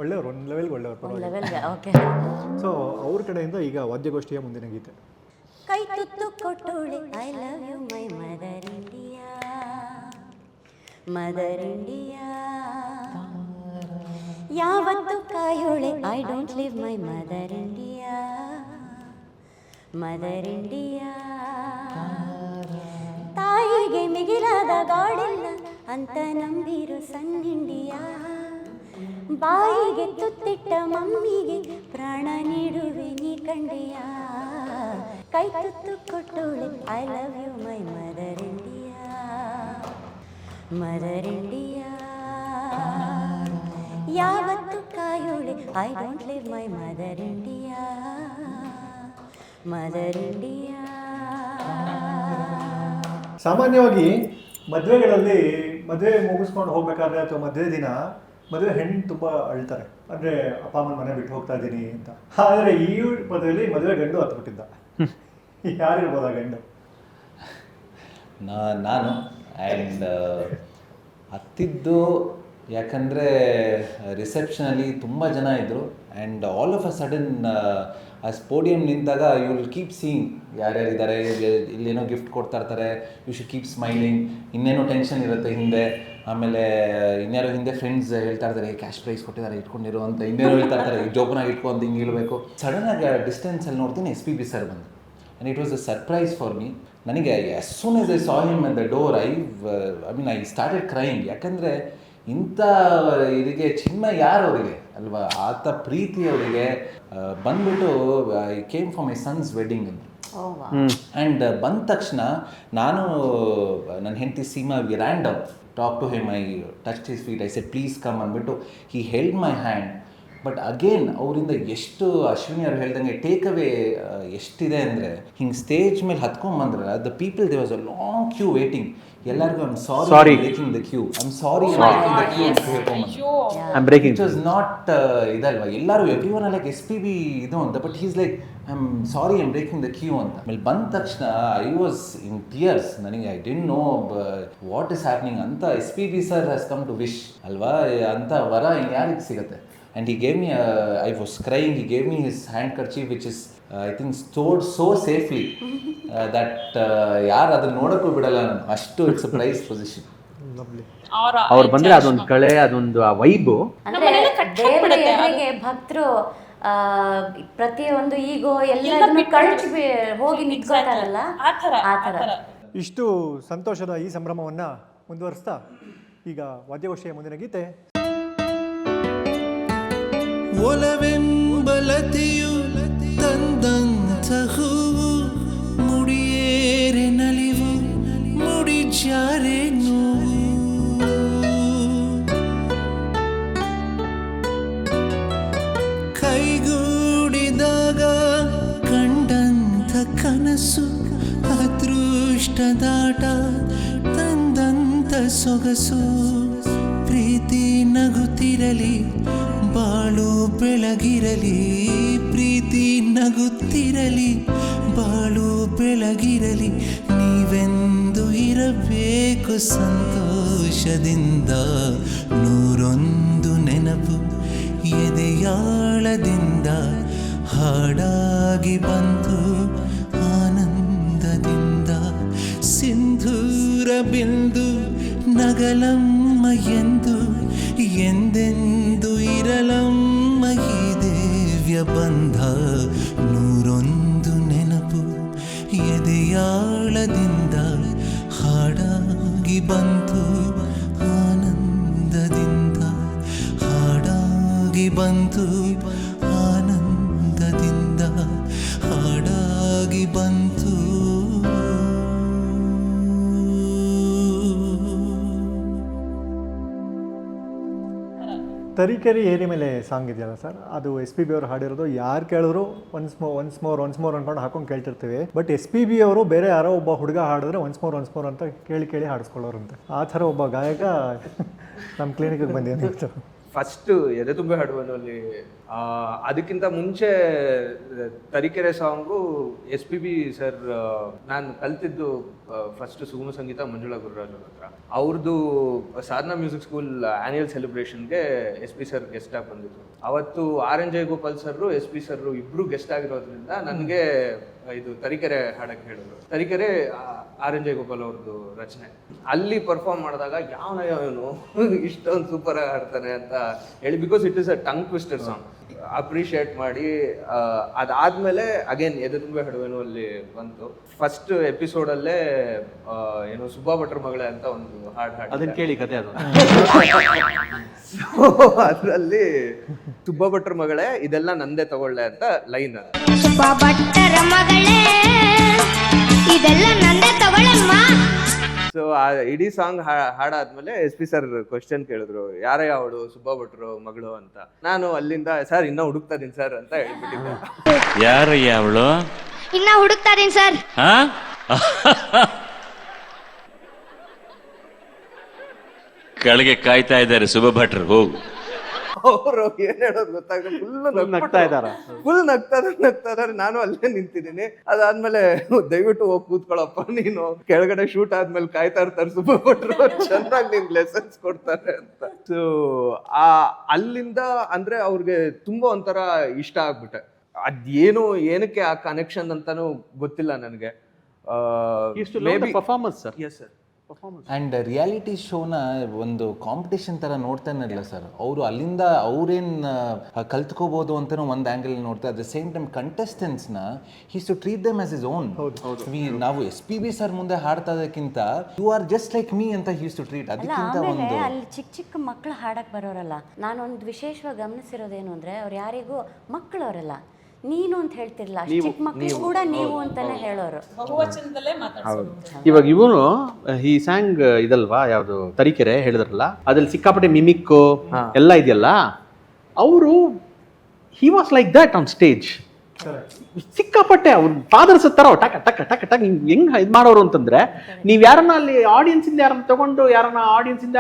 ಒಳ್ಳೆಯವರು, ಒಂದು ಲೆವೆಲ್ಗೆ ಒಳ್ಳೆಯವರು. ಲೆವೆಲ್ಗೆ ಓಕೆ. ಸೊ ಅವ್ರ ಕಡೆಯಿಂದ ಈಗ ವಾದ್ಯಗೋಷ್ಠಿಯ ಮುಂದಿನ ಗೀತೆ. ಕೈ ತುತ್ತು ಕೊಟ್ಟೋಳೆ, I love you my mother India, mother India. ಯಾವತ್ತು ಕಾಯೋಳೆ I don't live my mother India, mother India. ತಾಯಿಗೆ ಮಿಗಿಲಾದ ಗಾಡಿಲ್ಲ ಅಂತ ನಂಬಿರು ಸಣ್ಣ ಇಂಡಿಯಾ, ಬಾಯಿಗೆ ತುತ್ತಿಟ್ಟ ಮಮ್ಮಿಗೆ ಪ್ರಾಣ ನೀಡುವೆ ನೀ ಕಂಡಿಯಾ, ಕೈ ತುತ್ತು ಕೊಟ್ಟೋಳೆ I love you my mother India, mother India. ಯಾವತ್ತು ಕಾಯೋಳೆ I don't live my mother India, mother India. ಸಾಮಾನ್ಯವಾಗಿ ಮದುವೆಗಳಲ್ಲಿ ಮದುವೆ ಮುಗಿಸ್ಕೊಂಡು ಹೋಗ್ಬೇಕಾದ್ರೆ ಅಥವಾ ಮದುವೆ ದಿನ ಮದುವೆ ಹೆಣ್ಣು ತುಂಬ ಅಳ್ತಾರೆ, ಅಂದರೆ ಅಪ್ಪ ಅಮ್ಮನ ಮನೆ ಬಿಟ್ಟು ಹೋಗ್ತಾ ಇದ್ದೀನಿ ಅಂತ. ಆದರೆ ಈ ಮದುವೆಯಲ್ಲಿ ಮದುವೆ ಗಂಡು ಹತ್ಬಿಟ್ಟಿದ್ದ. ಯಾರಿರ್ಬೋದ ಗಂಡು? ನಾನು ಆ್ಯಂಡ್ ಹತ್ತಿದ್ದು ಯಾಕಂದರೆ ರಿಸೆಪ್ಷನಲ್ಲಿ ತುಂಬ ಜನ ಇದ್ದರು and all of a sudden ಆ ಪೋಡಿಯಂ ನಿಂತಾಗ ಯು ವಿಲ್ ಕೀಪ್ ಸೀಯಿಂಗ್ ಯಾರ್ಯಾರಿದ್ದಾರೆ, ಇಲ್ಲೇನೋ ಗಿಫ್ಟ್ ಕೊಡ್ತಾ ಇರ್ತಾರೆ, ಯು ಶುಡ್ ಕೀಪ್ ಸ್ಮೈಲಿಂಗ್, ಇನ್ನೇನೋ ಟೆನ್ಷನ್ ಇರುತ್ತೆ ಹಿಂದೆ. ಆಮೇಲೆ ಇನ್ಯಾರೋ ಹಿಂದೆ ಫ್ರೆಂಡ್ಸ್ ಹೇಳ್ತಾ ಇರ್ತಾರೆ ಕ್ಯಾಶ್ ಪ್ರೈಸ್ ಕೊಟ್ಟಿದ್ದಾರೆ ಇಟ್ಕೊಂಡಿರೋ ಅಂತ, ಇನ್ನೇನೋ ಹೇಳ್ತಾ ಇರ್ತಾರೆ ಈಗ ಜೋಬನಾಗಿ ಇಟ್ಕೊಂಡು ಹಿಂಗೆ ಇರಬೇಕು. ಸಡನ್ನಾಗಿ ಡಿಸ್ಟೆನ್ಸಲ್ಲಿ ನೋಡ್ತೀನಿ SPB ಸರ್ ಬಂದು, and it was a surprise for me. ನನಗೆ as soon as I saw him at the door I started crying. ಯಾಕಂದರೆ ಇಂಥ ಇದಕ್ಕೆ ಚಿನ್ಮಯ ಯಾರು ಅವರಿಗೆ ಅಲ್ವಾ, ಆತ ಪ್ರೀತಿ ಅವರಿಗೆ ಬಂದ್ಬಿಟ್ಟು I came for my son's wedding ಅಂತ. ಆ್ಯಂಡ್ ಬಂದ ತಕ್ಷಣ ನಾನು ನನ್ನ ಹೆಂಡತಿ Seema we ran down talk to him, I touch his feet, I said please come ಅಂದ್ಬಿಟ್ಟು he held my hand. But again ಅವರಿಂದ ಎಷ್ಟು ಅಶ್ವಿನಿ ಅವ್ರು ಹೇಳ್ದಂಗೆ ಟೇಕ್ ಅವೇ ಎಷ್ಟಿದೆ ಅಂದರೆ, ಹಿಂಗೆ ಸ್ಟೇಜ್ ಮೇಲೆ ಹತ್ಕೊಂಡ್ಬಂದ್ರಲ್ಲ the people they was a long queue waiting. ಎಲ್ಲರಿಗೂ I'm sorry breaking the queue, I'm sorry breaking the queue ಅಂತ ಹೇಳ್ಕೊಂಡ್ಬಂದು. ಇಟ್ ವಾಸ್ ನಾಟ್ ಇದಲ್ವಾ, ಎಲ್ಲರೂ ಎವ್ರಿ ಒನ್ ಲೈಕ್ SPB ಇದು ಅಂತ, but he's like I'm sorry I'm breaking the queue ಅಂತ. ಆಮೇಲೆ ಬಂದ ತಕ್ಷಣ ಐ ವಾಸ್ ಇನ್ ಟಿಯರ್ಸ್. ನನಗೆ I didn't know what is happening ಅಂತ. SPB sir has come to wish ಅಲ್ವಾ, ಅಂತ ವರ ಯಾರಿಗೆ ಸಿಗುತ್ತೆ. And he gave me, I was crying, he gave me his handkerchief which is I think stored so safely that ಯಾರು ಅದನ್ನ ನೋಡೋಕ್ಕೂ ಬಿಡಲ್ಲ ನಾನು, ಅಷ್ಟು ಇಟ್ಸ್ ಅ ಪ್ರೈಸ್ ಪೊಸಿಷನ್. ಅವ್ರು ಬಂದರೆ ಅದೊಂದು ಕಳೆ, ಅದೊಂದು ಆ ವೈಬು. ಅಂದರೆ ದೇವರಿಗೆ ಭಕ್ತರು ಪ್ರತಿಯೊಂದು ಈಗೋ ಎಲ್ಲದನ್ನು ಕಳ್ಚಿ ಹೋಗಿ ನಿಂತ್ಕೊಳ್ತಾರಲ್ಲ, ಆ ಥರ. ಇಷ್ಟು ಸಂತೋಷದ ಈ ಸಂಭ್ರಮವನ್ನು ಮುಂದುವರಿಸ್ತಾ ಈಗ ವಾದ್ಯಗೋಷ್ಠಿಯ ಮುಂದಿನ ಗೀತೆ. ಒಲವೆಂಬಲತೆಯು ತಂದಂಥ ಹೂವು, ಮುಡಿಯೇರೆ ನಲಿವು ಮುಡಿ ಜಾರೆ ನೋವು, ಕೈಗೂಡಿದಾಗ ಕಂಡಂಥ ಕನಸು, ಅದೃಷ್ಟದಾಟ ತಂದಂಥ ಸೊಗಸು. ಪ್ರೀತಿ ನಗುತ್ತಿರಲಿ ಬಾಳು ಬೆಳಗಿರಲಿ, ಪ್ರೀತಿ ನಗುತ್ತಿರಲಿ ಬಾಳು ಬೆಳಗಿರಲಿ, ನೀವೆಂದು ಇರಬೇಕು ಸಂತೋಷದಿಂದ. ನೂರೊಂದು ನೆನಪು ಎದೆಯಾಳದಿಂದ ಹಾಡಾಗಿ ಬಂತು ಆನಂದದಿಂದ. ಸಿಂಧೂರ ಬಿಂದು ನಗಲಮ್ಮ ಎಂದು ಎಂದೆಂದು ಇರಲಮ್ಮ ಈ ದೇವ್ಯ ಬಂಧ. ನೂರೊಂದು ನೆನಪು ಎದೆಯಾಳದಿಂದ ಹಾಡಾಗಿ ಬಂತು ಆನಂದದಿಂದ, ಹಾಡಾಗಿ ಬಂತು ಆನಂದದಿಂದ, ಹಾಡಾಗಿ ಬಂತು. ತರೀಕೆರೆ ಏರಿ ಮೇಲೆ ಸಾಂಗ್ ಇದೆಯಲ್ಲ ಸರ್, ಅದು SPB ಅವರು ಹಾಡಿರೋದು. ಯಾರು ಕೇಳಿದ್ರು ಒನ್ಸ್ ಮೋರ್ ಅಂದ್ಕೊಂಡು ಹಾಕೊಂಡು ಕೇಳ್ತಿರ್ತೀವಿ. ಬಟ್ SPB ಅವರು ಬೇರೆ ಯಾರೋ ಒಬ್ಬ ಹುಡುಗ ಹಾಡಿದ್ರೆ ಒನ್ಸ್ ಮೋರ್ ಅಂತ ಕೇಳಿ ಹಾಡಿಸ್ಕೊಳ್ಳೋರಂತೆ. ಆ ಥರ ಒಬ್ಬ ಗಾಯಕ ನಮ್ಮ ಕ್ಲಿನಿಕ್ಗೆ ಬಂದಿತ್ತು. ಫಸ್ಟು ಎದೆ ತುಂಬೆ ಹಾಡುವಲ್ಲಿ ಅದಕ್ಕಿಂತ ಮುಂಚೆ ತರೀಕೆರೆ ಸಾಂಗು SPB ಸರ್ ನಾನು ಕಲ್ತಿದ್ದು ಫಸ್ಟ್ ಸುಗಮ ಸಂಗೀತ ಮಂಜುಳಾ ಗುರುರಾಜ್ ಅವ್ರ ಹತ್ರ. ಅವ್ರದ್ದು ಸಾಧನಾ ಮ್ಯೂಸಿಕ್ ಸ್ಕೂಲ್ ಆನ್ಯುವಲ್ ಸೆಲೆಬ್ರೇಷನ್ಗೆ SP ಸರ್ ಗೆಸ್ಟ್ ಆಗಿ ಬಂದಿದ್ರು. ಅವತ್ತು RN Jayagopal sir SP sir ಇಬ್ರು ಗೆಸ್ಟ್ ಆಗಿರೋದ್ರಿಂದ ನನಗೆ ಇದು ತರೀಕೆರೆ ಹಾಡಕ್ಕೆ ಹೇಳಿದ್ರು. ತರೀಕೆರೆ RN ಜಯಗೋಪಾಲ್ ಅವ್ರದ್ದು ರಚನೆ. ಅಲ್ಲಿ ಪರ್ಫಾರ್ಮ್ ಮಾಡಿದಾಗ ಯಾವನು ಇಷ್ಟೊಂದು ಸೂಪರ್ ಆಗಿ ಹಾಡ್ತಾನೆ ಅಂತ ಹೇಳಿ, because it is a tongue twister song. Appreciate ಮಾಡಿ ಅದಾದ್ಮೇಲೆ ಅಗೇನ್ ಎದೆ ತುಂಬೆ ಹಡುವೆನು ಅಲ್ಲಿ ಬಂತು. ಫಸ್ಟ್ ಎಪಿಸೋಡಲ್ಲೇ ಏನು ಸುಬ್ಬಾ ಭಟ್ರ ಮಗಳೇ ಅಂತ ಒಂದು ಹಾಡು ಅದನ್ನ ಕೇಳಿ ಕತೆ ಅದು. ಅದರಲ್ಲಿ ಸುಬ್ಬಾ ಭಟ್ರ ಮಗಳೇ ಇದೆಲ್ಲ ನಂದೇ ತಗೊಳ್ಳೆ ಅಂತ ಲೈನ್. ಸುಬ್ಬಾ ಭಟ್ರ ಮಗಳೇ ಇದೆಲ್ಲ ನಂದೇ ತಗೊಳ್ಳಮ್ಮ. ಸೊ ಆ ಇಡೀ ಸಾಂಗ್ ಹಾಡಾದ್ಮೇಲೆ SP ಸರ್ ಕ್ವಶನ್ ಕೇಳಿದ್ರು, ಯಾರೇ ಅವಳು ಸುಬ್ಬಾ ಭಟ್ರು ಮಗಳು ಅಂತ. ನಾನು ಅಲ್ಲಿಂದ ಸರ್ ಇನ್ನ ಹುಡುಕ್ತಾ ಇದೀನಿ ಸರ್ ಅಂತ ಹೇಳ್ಬಿಟ್ಟಿದ್ದೆ. ಯಾರಯ್ಯ ಅವಳು? ಇನ್ನ ಹುಡುಕ್ತಾ ಇದೀನಿ ಸರ್. ಕೆಳಗೆ ಕಾಯ್ತಾ ಇದ್ದಾರೆ ಸುಬ್ಬ ಭಟ್ರು, ಹೋಗು. ಅವರು ಏನ್ ಹೇಳೋದು ಗೊತ್ತಾಗ ಫುಲ್ ನಗ್ತಾ ಇದಾರ, ಫುಲ್ ನಗ್ತಾರೆ. ನಾನು ಅಲ್ಲೇ ನಿಂತಿದ್ದೀನಿ. ಅದಾದ್ಮೇಲೆ ದಯವಿಟ್ಟು ಹೋಗಿ ಕೂತ್ಕೊಳ್ಳಪ್ಪ ನೀನು, ಕೆಳಗಡೆ ಶೂಟ್ ಆದ್ಮೇಲೆ ಕಾಯ್ತಾ ಇರ್ತಾರೆ ಸುಬ್ಬ ಭಟ್ರು, ಚೆನ್ನಾಗಿ ನಿನ್ ಲೆಸನ್ಸ್ ಕೊಡ್ತಾರೆ ಅಂತ. ಸೊ ಅಲ್ಲಿಂದ ಅಂದ್ರೆ ಅವ್ರಿಗೆ ತುಂಬಾ ಒಂಥರ ಇಷ್ಟ ಆಗ್ಬಿಟ್ಟೆ. ಅದೇನು ಏನಕ್ಕೆ ಆ ಕನೆಕ್ಷನ್ ಅಂತಾನು ಗೊತ್ತಿಲ್ಲ ನನಗೆ. Performance sir. Yes sir, and reality ಶೋನ ಒಂದು ಕಾಂಪಿಟೇಷನ್ ಥರ ನೋಡ್ತಾನೆ ಇಲ್ಲ ಸರ್ ಅವರು. ಅಲ್ಲಿಂದ ಅವ್ರೇನು ಕಲ್ತ್ಕೋಬೋದು ಅಂತಲೂ ಒಂದು ಆ್ಯಂಗಲ್ ನೋಡ್ತಾರೆ. ಅಟ್ ದ ಸೇಮ್ ಟೈಮ್ ಕಂಟೆಸ್ಟೆಂಟ್ಸ್ನ he's to treat them as his own. ನಾವು SPB ಸರ್ ಮುಂದೆ ಹಾಡ್ತಾ ಇದಕ್ಕಿಂತ you are just like me ಅಂತ ಹೀಸ್ ಟು ಟ್ರೀಟ್. ಅದಕ್ಕಿಂತ ಒಂದು ಅಲ್ಲಿ ಚಿಕ್ಕ ಮಕ್ಕಳು ಹಾಡಕ್ಕೆ ಬರೋರಲ್ಲ. ನಾನೊಂದು ವಿಶೇಷವಾಗಿ ಗಮನಿಸಿರೋದೇನು ಅಂದರೆ ಅವ್ರು ಯಾರಿಗೂ ಮಕ್ಕಳವರಲ್ಲ, ನೀನು ಅಂತ ಹೇಳ್ತಿರ್ಲಿಲ್ಲ, ಚಿಕ್ಕ ಮಕ್ಕಳು ಕೂಡ ನೀವು ಅಂತಾನೆ ಹೇಳೋರು. ಬಹುವಚನದಲ್ಲೇ ಮಾತಾಡ್ಸೋದು. ಇವಾಗ ಇವನು ಈ ಸ್ಯಾಂಗ್ ಇದಲ್ವಾ, ಯಾವುದು ತರೀಕೆರೆ ಹೇಳಿದ್ರಲ್ಲ, ಅದ್ರಲ್ಲಿ ಸಿಕ್ಕಾಪಟ್ಟೆ ಮಿಮಿಕ್ಕು ಎಲ್ಲ ಇದೆಯಲ್ಲ, ಅವರು he was like that on stage. ಸಿಕ್ಕಾಪಟ್ಟೆ ಅವ್ರು ಫಾದರ್ಸ್ ತರ ಟಕ ಟಕ ಟಕ ಟಕ್ ಹೆಂಗ್ ಇದು ಮಾಡೋರು ಅಂತಂದ್ರೆ, ನೀವ್ ಯಾರನ್ನ ಅಲ್ಲಿ ಆಡಿಯನ್ಸ್ ಇಂದ ಯಾರನ್ನ ತಗೊಂಡು ಯಾರನ್ನ ಆಡಿಯನ್ಸ್ ಇಂದ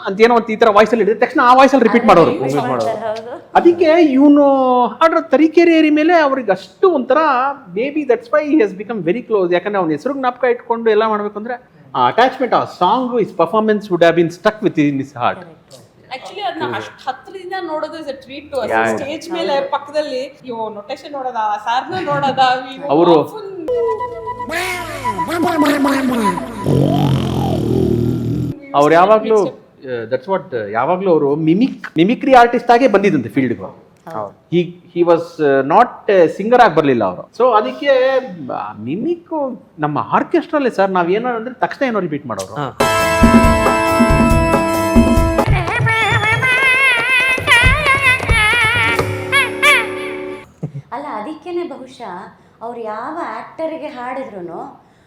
ಅಂತ ಏನೋ ಈ ತರ ವಾಯ್ಸ್ ಅಲ್ಲಿ ಹಿಡಿದ ತಕ್ಷಣ ಆ ವಾಯ್ಸ್ ಅಲ್ಲಿ ರಿಪೀಟ್ ಮಾಡೋರು. ಅದಕ್ಕೆ ಇವನು ಹಾಡ್ರ ತರೀಕೆರೆ ಮೇಲೆ ಅವ್ರಿಗೆ ಅಷ್ಟು ಒಂಥರ maybe that's why he has become very close. ಯಾಕಂದ್ರೆ ಅವ್ನ ಹೆಸರು ಜ್ಞಾಪಕ ಇಟ್ಕೊಂಡು ಎಲ್ಲ ಮಾಡ್ಬೇಕು ಅಂದ್ರೆ ಆ ಅಟ್ಯಾಚ್ಮೆಂಟ್, ಆ song, is performance would have been stuck with in his heart. Actually ಅದನ್ನ ಅಷ್ಟು ಹತ್ರದಿಂದ ನೋಡೋದು is a treat to us. Stage ಮೇಲೆ ಪಕ್ಕದಲ್ಲಿ ಇವು ನೊಟೇಷನ್ ನೋಡೋದ, ಸಾರ್ನ ನೋಡೋದ, ಅವರು ಅವ್ರು ಯಾವಾಗ್ಲೂ ದಟ್ಸ್ ವಾಟ್, ಯಾವಾಗ್ಲೂ ಅವರು ಮಿಮಿಕ್ರಿ ಆರ್ಟಿಸ್ಟ್ ಆಗೇ ಬಂದಿದ್ದಂತೆ ಫೀಲ್ಡ್ಗೆ. ಹಿ ವಾಸ್ ನಾಟ್ ಸಿಂಗರ್ ಆಗಿ ಬರಲಿಲ್ಲ ಅವರು. ಸೊ ಅದಕ್ಕೆ ಮಿಮಿಕ್ ನಮ್ಮ ಆರ್ಕೆಸ್ಟ್ರಲ್ಲೇ ಸರ್ ನಾವೇನೋ ಅಂದ್ರೆ ತಕ್ಷಣ ಏನೋ ರಿಪೀಟ್ ಮಾಡೋರು. ಅಲ್ಲ, ಅದಕ್ಕೇನೆ ಬಹುಶಃ ಅವ್ರು ಯಾವ ಆಕ್ಟರ್ಗೆ ಹಾಡಿದ್ರು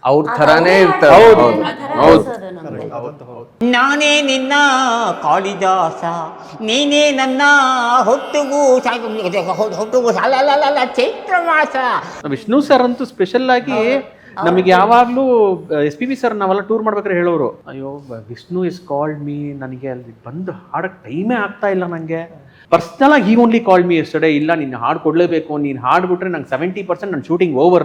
ಅವ್ರ ಥರಾನೇ ಇರ್ತಾರೆ. ನಾನೇ ನಿನ್ನ ಕಾಳಿದಾಸ, ನೀನೇ ನನ್ನ ಹೊಟ್ಟುಗೂ ಚೈತ್ರಮಾಸ. ವಿಷ್ಣು ಸರ್ ಅಂತೂ ಸ್ಪೆಷಲ್ ಆಗಿ ನಮಗೆ ಯಾವಾಗ್ಲೂ SPB ಸರ್ ನಾವೆಲ್ಲ ಟೂರ್ ಮಾಡ್ಬೇಕಾದ್ರೆ ಹೇಳೋರು, ಅಯ್ಯೋ ವಿಷ್ಣು ಇಸ್ ಕಾಲ್ಡ್ ಮೀ, ನನಗೆ ಅಲ್ಲಿ ಬಂದು ಹಾಡಕ್ ಟೈಮೇ ಆಗ್ತಾ ಇಲ್ಲ ನಂಗೆ. ಪರ್ಸನಲ್ ಆಗಿ ಹಿ ಓನ್ಲಿ ಕಾಲ್ಡ್ ಮೀ ಎಸ್ಟರ್ಡೇ, ಇಲ್ಲ ನೀನು ಹಾಡು ಕೊಡ್ಲೇಬೇಕು, ನೀನು ಹಾಡ್ಬಿಟ್ರೆ ನಂಗೆ 70% ನನ್ನ ಶೂಟಿಂಗ್ ಓವರ್,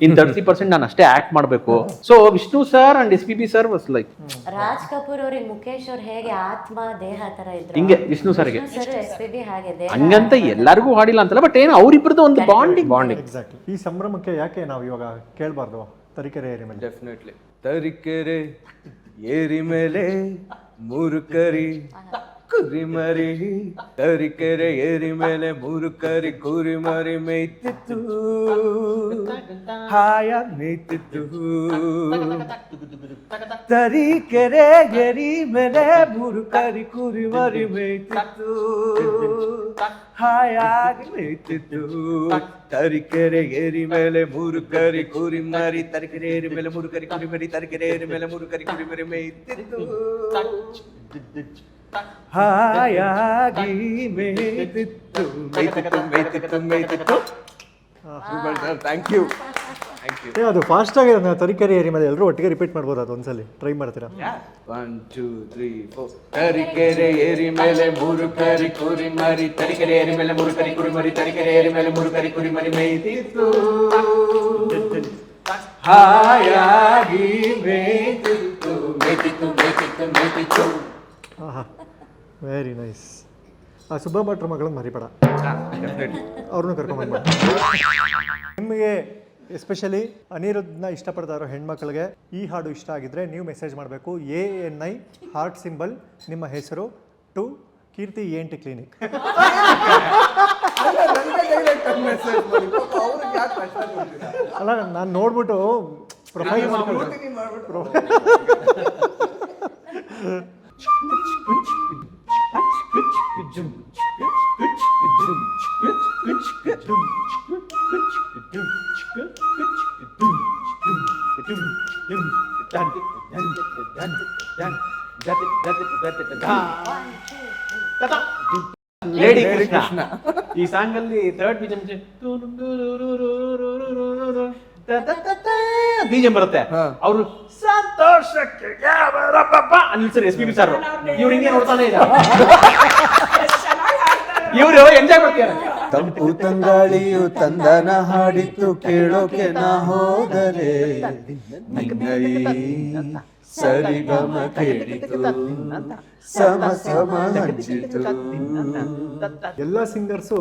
ಇನ್ 30% ನಾನು ಅಷ್ಟೇ ಆಕ್ಟ್ ಮಾಡಬೇಕು. So Vishnu sir and SPB sir was like. Raj Kapoor ಅವ್ರಿಗೆ ಮುಖೇಶ್ ಅವ್ರು ಹೇಗೆ ಆತ್ಮ ದೇಹ ತರ ಇದ್ರು, ಹಿಂಗೆ ವಿಷ್ಣು ಸರ್ಗೆ SPB ಹಾಗೆ ದೇಹ. ಹಂಗಂತ ಎಲ್ಲರಿಗೂ ಹಾಡಿಲ್ಲ ಅಂತಲ್ಲ, ಬಟ್ ಏನು ಅವರಿಬ್ಬರದ್ದು ಒಂದು ಬಾಂಡಿಂಗ್. ಎಕ್ಸಾಕ್ಟ್ಲಿ. ಈ ಸಂಭ್ರಮಕ್ಕೆ ಯಾಕೆ ನಾವು ಇವಾಗ ಕೇಳಬಾರ್ದು ತರೀಕೆರೆ ಏರಿ ಮೇಲೆ? ಡೆಫಿನೆಟ್ಲಿ. ತರೀಕೆರೆ ಏರಿ ಮೇಲೆ ಮೂರು ಕರಿ ಕುರಿ ಮರಿ, ತರೀಕೆರೆ ಏರಿ ಮೇಲೆ ಮೂರು ಕರಿ ಕುರಿ ಮರಿ ಮೇಯ್ತಿತ್ತು, ಹಾಯಾಗಿ ಮೇಯ್ತಿತ್ತು. ತರೀಕೆರೆ ಏರಿ ಮೇಲೆ ಮೂರು ಕರಿ ಕುರಿ ಮರಿ ಮೇಯ್ತಿತ್ತು, ಹಾಯಾಗಿ ಮೇಯ್ತಿತ್ತು. ತರೀಕೆರೆ ಏರಿ ಮೇಲೆ ಮೂರು ಕರಿ ಕುರಿ ಮರಿ, ತರೀಕೆರೆ ಏರಿ ಮೇಲೆ ಮೂರು ಕರಿ ಕುರಿ ಮರಿ, ತರೀಕೆರೆ ಏರಿ ಮೇಲೆ ಮೂರು ಕರಿ ಕುರಿ ಮರಿ ಮೇಯ್ತಿತ್ತು, ಹಾಯಾಗಿ ಮೇಯ್ತಿತ್ತು ಮೇಯ್ತಿತ್ತು ಮೇಯ್ತಿತ್ತು ಮೇಯ್ತಿತ್ತು. Thank you. ಅದು ಫಾಸ್ಟ್ ಆಗಿ ತರೀಕೆರೆ ಏರಿ ಮೇಲೆ ಎಲ್ಲರೂ ಒಟ್ಟಿಗೆ ರಿಪೀಟ್ ಮಾಡ್ಬೋದು. ಅದು ಒಂದ್ಸಲಿ ಟ್ರೈ ಮಾಡ್ತೀರಾ? 1 2 3 4. ತರೀಕೆರೆ ಏರಿ ಮೇಲೆ ಮೂರು ಕರಿ ಕುರಿ ಮರಿ, ತರೀಕೆರೆ ಏರಿ ಮೇಲೆ ಮೂರು ಕರಿ ಕುರಿ ಮರಿ, ತರೀಕೆರೆ ಏರಿ ಮೇಲೆ ಮೂರು ಕರಿ ಕುರಿ ಮರಿ ಮೇಯ್ತಿತ್ತು, ಹಾಯಾಗಿ ಮೇತಿತ್ತು ಮೇತಿತ್ತು ಮೇತಿತ್ತು ಮೇತಿತ್ತು. ಆಹಾ ವೆರಿ ನೈಸ್. ಆ ಸುಬ್ಬ ಭಟ್ರ ಮಗಳನ್ನ ಮರಿಬೇಡ, ಅವ್ರನ್ನೂ ಕರ್ಕೊಂಬಂದ್ಬೇಡ. ನಿಮಗೆ ಎಸ್ಪೆಷಲಿ ಅನಿರುದ್ಧನ ಇಷ್ಟಪಡ್ತಾ ಇರೋ ಹೆಣ್ಮಕ್ಳಿಗೆ ಈ ಹಾಡು ಇಷ್ಟ ಆಗಿದ್ರೆ ನೀವು ಮೆಸೇಜ್ ಮಾಡಬೇಕು ANI ಹಾರ್ಟ್ ಸಿಂಬಲ್ ನಿಮ್ಮ ಹೆಸರು ಟು ಕೀರ್ತಿ ENT ಕ್ಲಿನಿಕ್. ಅಲ್ಲ ನಾನು ನೋಡ್ಬಿಟ್ಟು ಪ್ರೊಫೈಲ್ ಲೇಡಿ ಕೃಷ್ಣ ಈ ಸಾಂಗ್ ಅಲ್ಲಿ ಥರ್ಡ್ ಬೀಜಂ ಬರುತ್ತೆ. ಅವರು ಸಂತೋಷಕ್ಕೆ ನಿಲ್ಸರಿ SPB ಸರ್ ಇವ್ರು ಹಿಂಗೆ ನೋಡ್ತಾನೆ ಇಲ್ಲ, ಇವ್ರು ಎಂಜಾಯ್ ಮಾಡ್ತಾರೆ. ತಂಪು ತಂಗಾಳಿಯು ತಂದನ ಹಾಡಿತ್ತು ಕೇಳೋಕೆ ನಾ ಹೋದರೆ ಸರಿಗಮ ಕೇಳಿತು ಸಮ ಸಮ ಹಂಚಿತು. ಎಲ್ಲ ಸಿಂಗರ್ಸು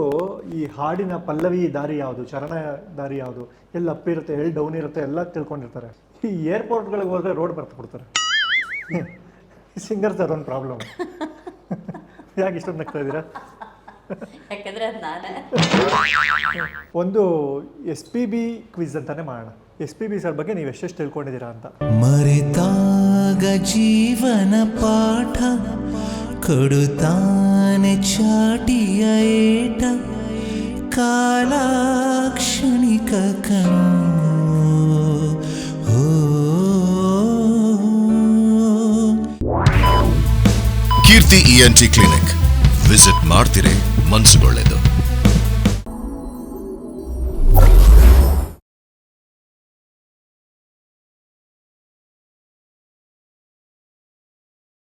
ಈ ಹಾಡಿನ ಪಲ್ಲವಿ ದಾರಿ ಯಾವುದು, ಚರಣ ದಾರಿ ಯಾವುದು, ಎಲ್ಲಿ ಅಪ್ ಇರುತ್ತೆ ಎಲ್ಲಿ ಡೌನ್ ಇರುತ್ತೆ ಎಲ್ಲ ತಿಳ್ಕೊಂಡಿರ್ತಾರೆ. ಈ ಏರ್ಪೋರ್ಟ್ಗಳಿಗೆ ಹೋದ್ರೆ ರೋಡ್ ಬರ್ತು ಕೊಡ್ತಾರೆ. ಸಿಂಗರ್ಸ್ ಅದೊಂದು ಪ್ರಾಬ್ಲಮ್. ಯಾಕೆ ಇಷ್ಟೊಂದು ನಗ್ತಾ ಇದ್ದೀರಾ? ಯಾಕಂದ್ರೆ ಅದು ನಾನೇ. ಒಂದು SPB ಕ್ವಿಜ್ ಅಂತಾನೆ ಮಾಡೋಣ. SPB ಸರ್ ಬಗ್ಗೆ ನೀವು ಎಷ್ಟೆಷ್ಟು ತಿಳ್ಕೊಂಡಿದ್ದೀರಾ ಅಂತ. ಮರೆತಾಗ ಜೀವನ ಪಾಠ ಕೊಡುತ್ತಾನೆ ಚಾಟಿಯ ಏಟ ಕಾಲಾಕ್ಷಣಿಕ ಕಣೋ. ಕೀರ್ತಿ ENT ಕ್ಲಿನಿಕ್ ವಿಸಿಟ್ ಮಾಡ್ತಿರೇ ಮನ್ಸುಗೊಳ್ಳೆದು.